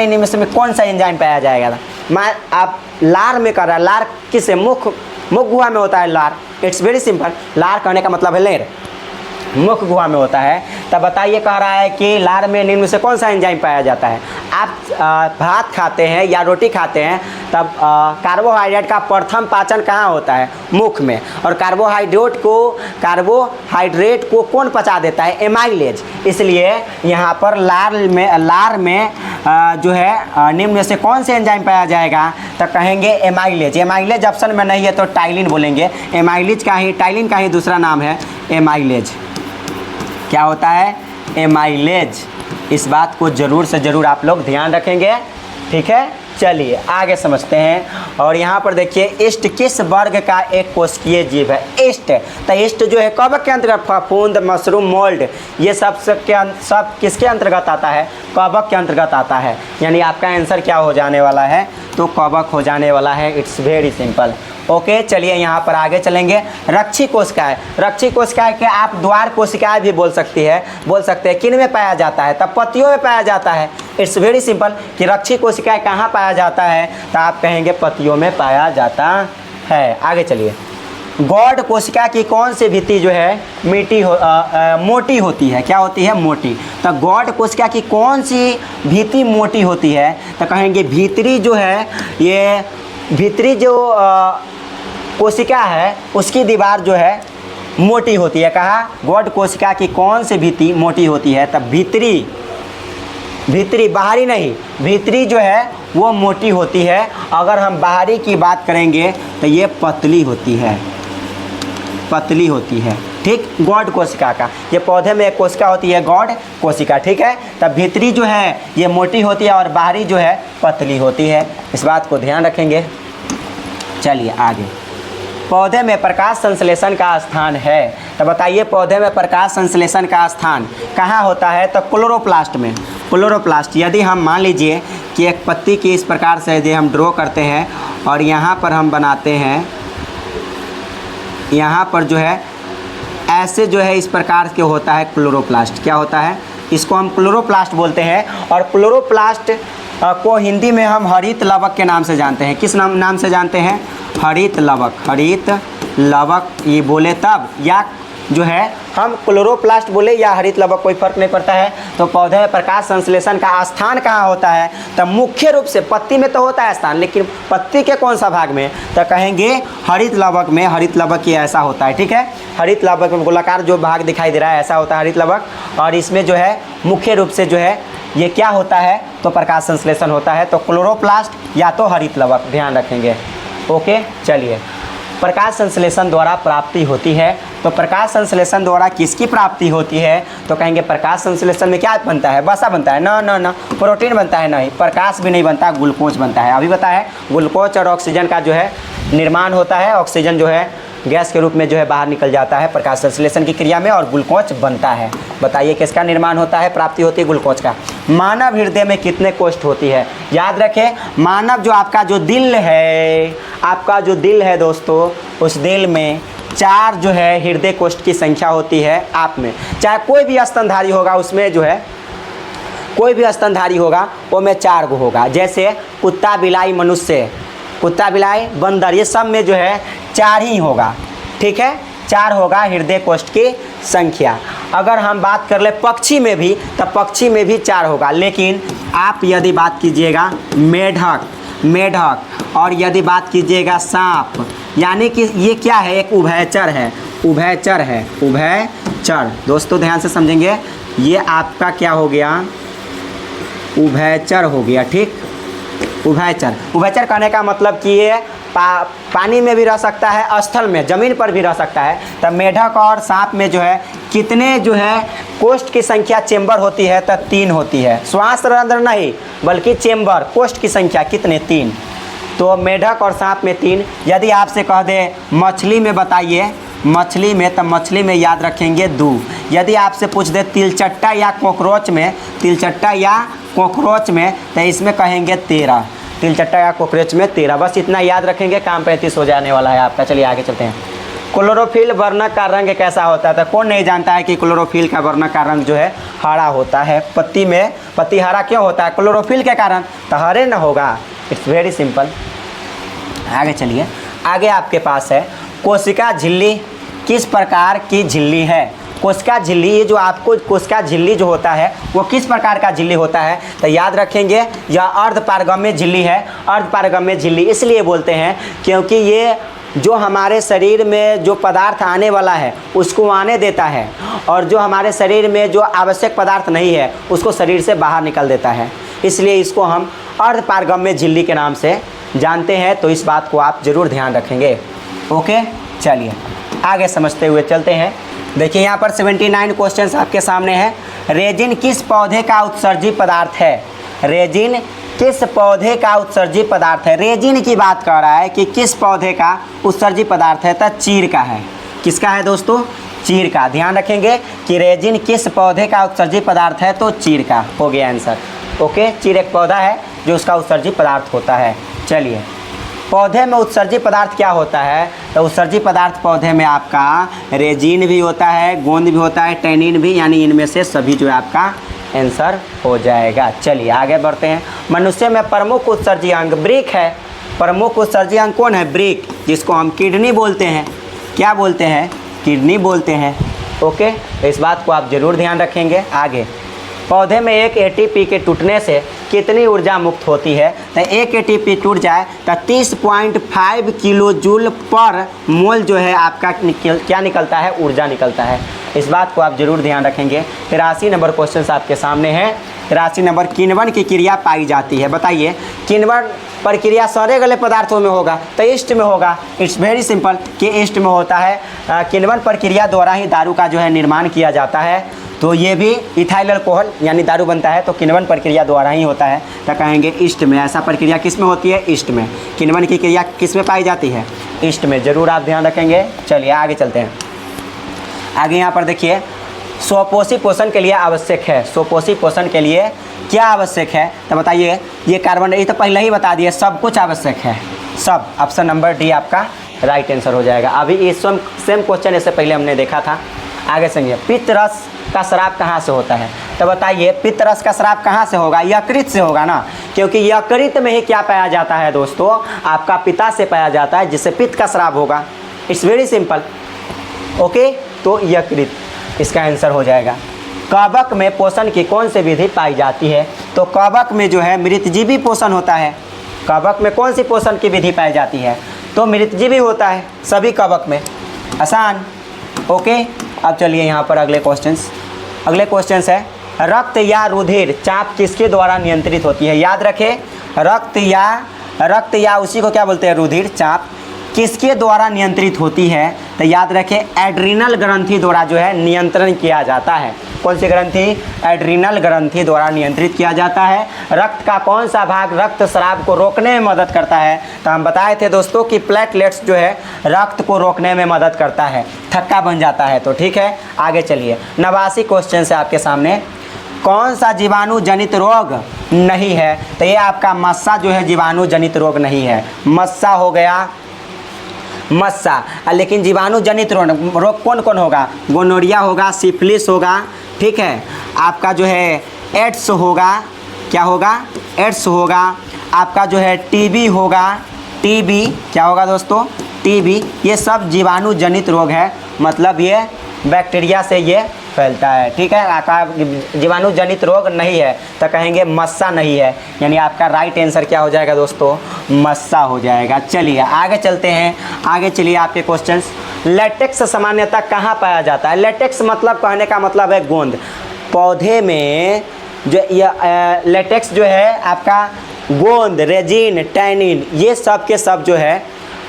निम्न में कौन सा एंजाइम पाया जाएगा? मैं आप लार में कर रहा है, लार किसे? मुख गुहा में होता है लार। इट्स वेरी सिंपल, लार कहने का मतलब है लेर, मुख गुहा में होता है। तब बताइए, कह रहा है कि लार में निम्न में से कौन सा एंजाइम पाया जाता है? आप भात खाते हैं या रोटी खाते हैं, तब कार्बोहाइड्रेट का प्रथम पाचन कहाँ होता है? मुख में। और कार्बोहाइड्रेट को कौन पचा देता है? एमाइलेज। इसलिए यहाँ पर लार में जो है निम्न में से कौन से एंजाइम पाया जाएगा? तो कहेंगे एमाइलेज। एमाइलेज ऑप्शन में नहीं है तो टाइलिन बोलेंगे। एमाइलेज का ही, टाइलिन का ही दूसरा नाम है एमाइलेज। क्या होता है? एमाइलेज। इस बात को ज़रूर से ज़रूर आप लोग ध्यान रखेंगे। ठीक है, चलिए आगे समझते हैं। और यहाँ पर देखिए, ईस्ट किस वर्ग का एक कोशिकीय जीव है? ईस्ट। तो ईस्ट जो है कवक के अंतर्गत, फफूंद, मशरूम, मोल्ड, ये सब किसके अंतर्गत आता है? कवक के अंतर्गत आता है। यानी आपका आंसर क्या हो जाने वाला है? तो कवक हो जाने वाला है। It's very simple. ओके, चलिए यहाँ पर आगे चलेंगे। रक्षी कोशिकाएं, रक्षी कोशिकाएं के आप द्वार कोशिकाएं भी बोल सकते हैं। किन में पाया जाता है? तब पत्तियों में पाया जाता है। इट्स वेरी सिंपल कि रक्षी कोशिकाएं कहाँ पाया जाता है? तो आप कहेंगे पत्तियों में पाया जाता है। आगे चलिए। गॉड कोशिका की कौन सी भित्ति जो है मोटी होती है? क्या होती है? मोटी। तो गॉड कोशिका की कौन सी भित्ति मोटी होती है? तो कहेंगे भीतरी जो है, ये भीतरी जो कोशिका है उसकी दीवार जो है मोटी होती है। कहा गॉड कोशिका की कौन सी भित्ति मोटी होती है? तब भीतरी, बाहरी नहीं, भीतरी जो है वो मोटी होती है। अगर हम बाहरी की बात करेंगे तो ये पतली होती है, पतली होती है। ठीक, गॉड कोशिका का, ये पौधे में एक कोशिका होती है गॉड कोशिका। ठीक है, तब भीतरी जो है ये मोटी होती है और बाहरी जो है पतली होती है। इस बात को ध्यान रखेंगे। चलिए आगे। पौधे में प्रकाश संश्लेषण का स्थान है। तो बताइए पौधे में प्रकाश संश्लेषण का स्थान कहाँ होता है? तो क्लोरोप्लास्ट में। क्लोरोप्लास्ट, यदि हम मान लीजिए कि एक पत्ती की इस प्रकार से यदि हम ड्रॉ करते हैं और यहाँ पर हम बनाते हैं, यहाँ पर जो है ऐसे जो है इस प्रकार के होता है क्लोरोप्लास्ट। क्या होता है? इसको हम क्लोरोप्लास्ट बोलते हैं। और क्लोरोप्लास्ट को हिंदी में हम हरित लवक के नाम से जानते हैं। किस नाम से जानते हैं? हरित लवक। हरित लवक ये बोले तब, या जो है हम क्लोरोप्लास्ट बोले या हरित लवक, कोई फर्क नहीं पड़ता है। तो पौधे में प्रकाश संश्लेषण का स्थान कहाँ होता है? तो मुख्य रूप से पत्ती में तो होता है स्थान, लेकिन पत्ती के कौन सा भाग में? तो कहेंगे हरित लवक में। हरित लवक ये ऐसा होता है। ठीक है, हरित लवक में गोलाकार जो भाग दिखाई दे रहा है ऐसा होता है हरित लवक। और इसमें जो है मुख्य रूप से जो है ये क्या होता है, तो प्रकाश संश्लेषण होता है। तो क्लोरोप्लास्ट या तो हरित लवक, ध्यान रखेंगे। ओके, चलिए, प्रकाश संश्लेषण द्वारा प्राप्ति होती है। तो प्रकाश संश्लेषण द्वारा किसकी प्राप्ति होती है, तो कहेंगे प्रकाश संश्लेषण में क्या बनता है, वसा बनता है ना, प्रोटीन बनता है नहीं, प्रकाश भी नहीं बनता, ग्लूकोज बनता है। अभी बताया है, ग्लूकोज और ऑक्सीजन का जो है निर्माण होता है। ऑक्सीजन जो है गैस के रूप में जो है बाहर निकल जाता है प्रकाश संश्लेषण की क्रिया में, और ग्लूकोज बनता है। बताइए किसका निर्माण होता है, प्राप्ति होती है ग्लूकोज का। मानव हृदय में कितने कोष्ठ होती है, याद रखें, मानव जो आपका जो दिल है, आपका जो दिल है दोस्तों, उस दिल में 4 जो है हृदय कोष्ठ की संख्या होती है। आप में चाहे कोई भी स्तनधारी होगा, उसमें जो है कोई भी स्तनधारी होगा वो में 4 गो होगा। जैसे कुत्ता, बिलाई, मनुष्य, कुत्ता, बिलाई, बंदर, ये सब में जो है 4 ही होगा। ठीक है, 4 होगा हृदय कोष्ठ की संख्या। अगर हम बात कर ले पक्षी में भी, तब पक्षी में भी 4 होगा। लेकिन आप यदि बात कीजिएगा मेढक और यदि बात कीजिएगा सांप, यानी कि ये क्या है, एक उभयचर है। दोस्तों ध्यान से समझेंगे, ये आपका क्या हो गया, उभयचर हो गया। ठीक, उभयचर कहने का मतलब कि ये पानी में भी रह सकता है, स्थल में, ज़मीन पर भी रह सकता है। तब मेढक और सांप में जो है कितने जो है कोष्ठ की संख्या चेंबर होती है, तो 3 होती है। श्वास रंध्र नहीं, बल्कि चेंबर, कोष्ठ की संख्या कितने, 3। तो मेढक और सांप में 3। यदि आपसे कह दे मछली में बताइए, मछली में, तब मछली में याद रखेंगे 2। यदि आपसे पूछ दे तिलचट्टा या कॉकरोच में, तो इसमें कहेंगे 13। तिलचट्टा या कॉकरोच में 13। बस इतना याद रखेंगे, काम 35 हो जाने वाला है आपका। चलिए आगे चलते हैं। क्लोरोफिल वर्णक का रंग कैसा होता है, तो कौन नहीं जानता है कि क्लोरोफिल का वर्णक का रंग जो है हरा होता है। पत्ती हरा क्यों होता है, क्लोरोफिल के कारण, तो हरे न होगा। It's very simple. आगे चलिए, आगे आपके पास है कोशिका झिल्ली किस प्रकार की झिल्ली है। कोशिका झिल्ली, ये जो आपको कोशिका झिल्ली जो होता है वो किस प्रकार का झिल्ली होता है, तो याद रखेंगे यह अर्धपारगम्य झिल्ली है। अर्धपारगम्य झिल्ली इसलिए बोलते हैं क्योंकि ये जो हमारे शरीर में जो पदार्थ आने वाला है उसको आने देता है, और जो हमारे शरीर में जो आवश्यक पदार्थ नहीं है उसको शरीर से बाहर निकल देता है। इसलिए इसको हम अर्धपारगम्य झिल्ली के नाम से जानते हैं। तो इस बात को आप ज़रूर ध्यान रखेंगे। ओके, चलिए आगे समझते हुए चलते हैं। देखिए यहाँ पर 79 क्वेश्चंस आपके सामने हैं। रेजिन किस पौधे का उत्सर्जी पदार्थ है, रेजिन किस पौधे का उत्सर्जी पदार्थ है। रेजिन की बात कर रहा है कि किस पौधे का उत्सर्जी पदार्थ है, तो चीड़ का है। किसका है दोस्तों, चीड़ का। ध्यान रखेंगे कि रेजिन किस पौधे का उत्सर्जी पदार्थ है, तो चीड़ का हो गया आंसर। ओके, चीड़ एक पौधा है जो उसका उत्सर्जी पदार्थ होता है। चलिए, पौधे में उत्सर्जी पदार्थ क्या होता है, तो उत्सर्जी पदार्थ पौधे में आपका रेजिन भी होता है, गोंद भी होता है, टैनिन भी, यानी इनमें से सभी जो है आपका आंसर हो जाएगा। चलिए आगे बढ़ते हैं। मनुष्य में प्रमुख उत्सर्जी अंग ब्रिक है। प्रमुख उत्सर्जी अंग कौन है, ब्रिक, जिसको हम किडनी बोलते हैं। क्या बोलते हैं, किडनी बोलते हैं। ओके, तो इस बात को आप ज़रूर ध्यान रखेंगे। आगे, पौधे में एक एटीपी के टूटने से कितनी ऊर्जा मुक्त होती है, तो एक एटीपी टूट जाए तो 30.5 किलो जूल पर मोल जो है आपका क्या निकलता है, ऊर्जा निकलता है। इस बात को आप जरूर ध्यान रखेंगे। 83 नंबर क्वेश्चन आपके सामने है। 83 नंबर, किण्वन की क्रिया पाई जाती है। बताइए, किण्वन प्रक्रिया सारे गले पदार्थों में होगा, तो ईस्ट में होगा। इट्स वेरी सिंपल कि ईस्ट में होता है। किण्वन प्रक्रिया द्वारा ही दारू का जो है निर्माण किया जाता है। तो ये भी इथाइल अल्कोहल यानी दारू बनता है, तो किण्वन प्रक्रिया द्वारा ही होता है। तो कहेंगे ईस्ट में। ऐसा प्रक्रिया किस में होती है, ईस्ट में। किण्वन की क्रिया किस में पाई जाती है, ईस्ट में। ज़रूर आप ध्यान रखेंगे। चलिए आगे चलते हैं। आगे यहाँ पर देखिए, स्वपोषी पोषण के लिए आवश्यक है। स्वपोषी पोषण के लिए क्या आवश्यक है, तो बताइए। ये कार्बन, ये तो पहले ही बता दिए, सब कुछ आवश्यक है, सब। ऑप्शन नंबर डी आपका राइट आंसर हो जाएगा। अभी इस सेम क्वेश्चन इससे पहले हमने देखा था। आगे समझिए, पित्त रस का स्राव कहाँ से होता है, तो बताइए पित्त रस का स्राव कहाँ से होगा, यकृत से होगा ना, क्योंकि यकृत में ही क्या पाया जाता है दोस्तों, आपका पिता से पाया जाता है, जिससे पित्त का स्राव होगा। It's very simple. ओके, तो यकृत इसका आंसर हो जाएगा। कवक में पोषण की कौन सी विधि पाई जाती है, तो कवक में जो है मृतजीवी पोषण होता है। कवक में कौन सी पोषण की विधि पाई जाती है, तो मृतजीवी होता है सभी कवक में। आसान। ओके, अब चलिए यहाँ पर अगले क्वेश्चंस है। रक्त या रुधिर चाप किसके द्वारा नियंत्रित होती है? याद रखें, रक्त या उसी को क्या बोलते हैं, रुधिर चाप किसके द्वारा नियंत्रित होती है? तो याद रखें, एड्रीनल ग्रंथि द्वारा जो है नियंत्रण किया जाता है। कौन सी ग्रंथि? एड्रीनल ग्रंथि द्वारा नियंत्रित किया जाता है। रक्त का कौन सा भाग रक्त स्राव को रोकने में मदद करता है? तो हम बताए थे दोस्तों कि प्लेटलेट्स जो है रक्त को रोकने में मदद करता है, थक्का बन जाता है। तो ठीक है, आगे चलिए। 89 क्वेश्चन है आपके सामने। कौन सा जीवाणु जनित रोग नहीं है? तो ये आपका मस्सा जो है जीवाणु जनित रोग नहीं है। मस्सा हो गया, मस्सा। लेकिन जीवाणु जनित रोग कौन कौन होगा? गोनोरिया होगा, सिफिलिस होगा, ठीक है, आपका जो है एड्स होगा, क्या होगा? एड्स होगा, आपका जो है टीबी होगा, टीबी क्या होगा दोस्तों? टीबी। ये सब जीवाणु जनित रोग है, मतलब ये बैक्टीरिया से ये फैलता है। ठीक है, आपका जीवाणु जनित रोग नहीं है तो कहेंगे मस्सा नहीं है, यानी आपका राइट आंसर क्या हो जाएगा दोस्तों? मस्सा हो जाएगा। चलिए आगे चलते हैं, आगे चलिए आपके क्वेश्चंस। लेटेक्स सामान्यतः कहाँ पाया जाता है? लेटेक्स मतलब कहने का मतलब है गोंद। पौधे में जो यह लेटेक्स जो है आपका गोंद, रेजिन, टैनिन, ये सब के सब जो है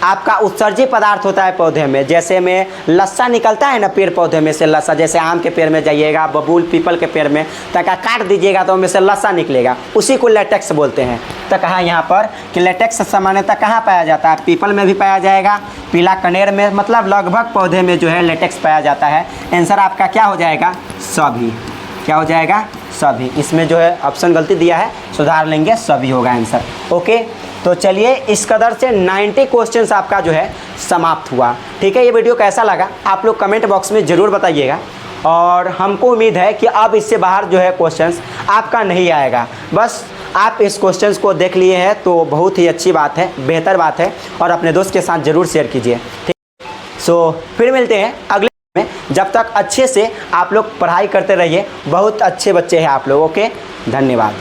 आपका उत्सर्जी पदार्थ होता है पौधे में। जैसे में लस्सा निकलता है ना पेड़ पौधे में से, लस्सा, जैसे आम के पेड़ में जाइएगा, बबूल पीपल के पेड़ में, तक काट दीजिएगा तो उनमें से लस्सा निकलेगा, उसी को लेटेक्स बोलते हैं। तो कहा यहाँ पर कि लेटेक्स सामान्यतः कहाँ पाया जाता है? पीपल में भी पाया जाएगा, पीला कनेर में, मतलब लगभग पौधे में जो है लेटेक्स पाया जाता है। आंसर आपका क्या हो जाएगा? सभी। क्या हो जाएगा? सभी। इसमें जो है ऑप्शन गलती दिया है, सुधार लेंगे, सभी होगा आंसर। ओके, तो चलिए इस कदर से 90 क्वेश्चंस आपका जो है समाप्त हुआ। ठीक है, ये वीडियो कैसा लगा आप लोग कमेंट बॉक्स में ज़रूर बताइएगा, और हमको उम्मीद है कि अब इससे बाहर जो है क्वेश्चंस आपका नहीं आएगा। बस आप इस क्वेश्चंस को देख लिए हैं तो बहुत ही अच्छी बात है, बेहतर बात है, और अपने दोस्त के साथ ज़रूर शेयर कीजिए। ठीक, सो फिर मिलते हैं अगले में। जब तक अच्छे से आप लोग पढ़ाई करते रहिए, बहुत अच्छे बच्चे हैं आप लोग। ओके, धन्यवाद।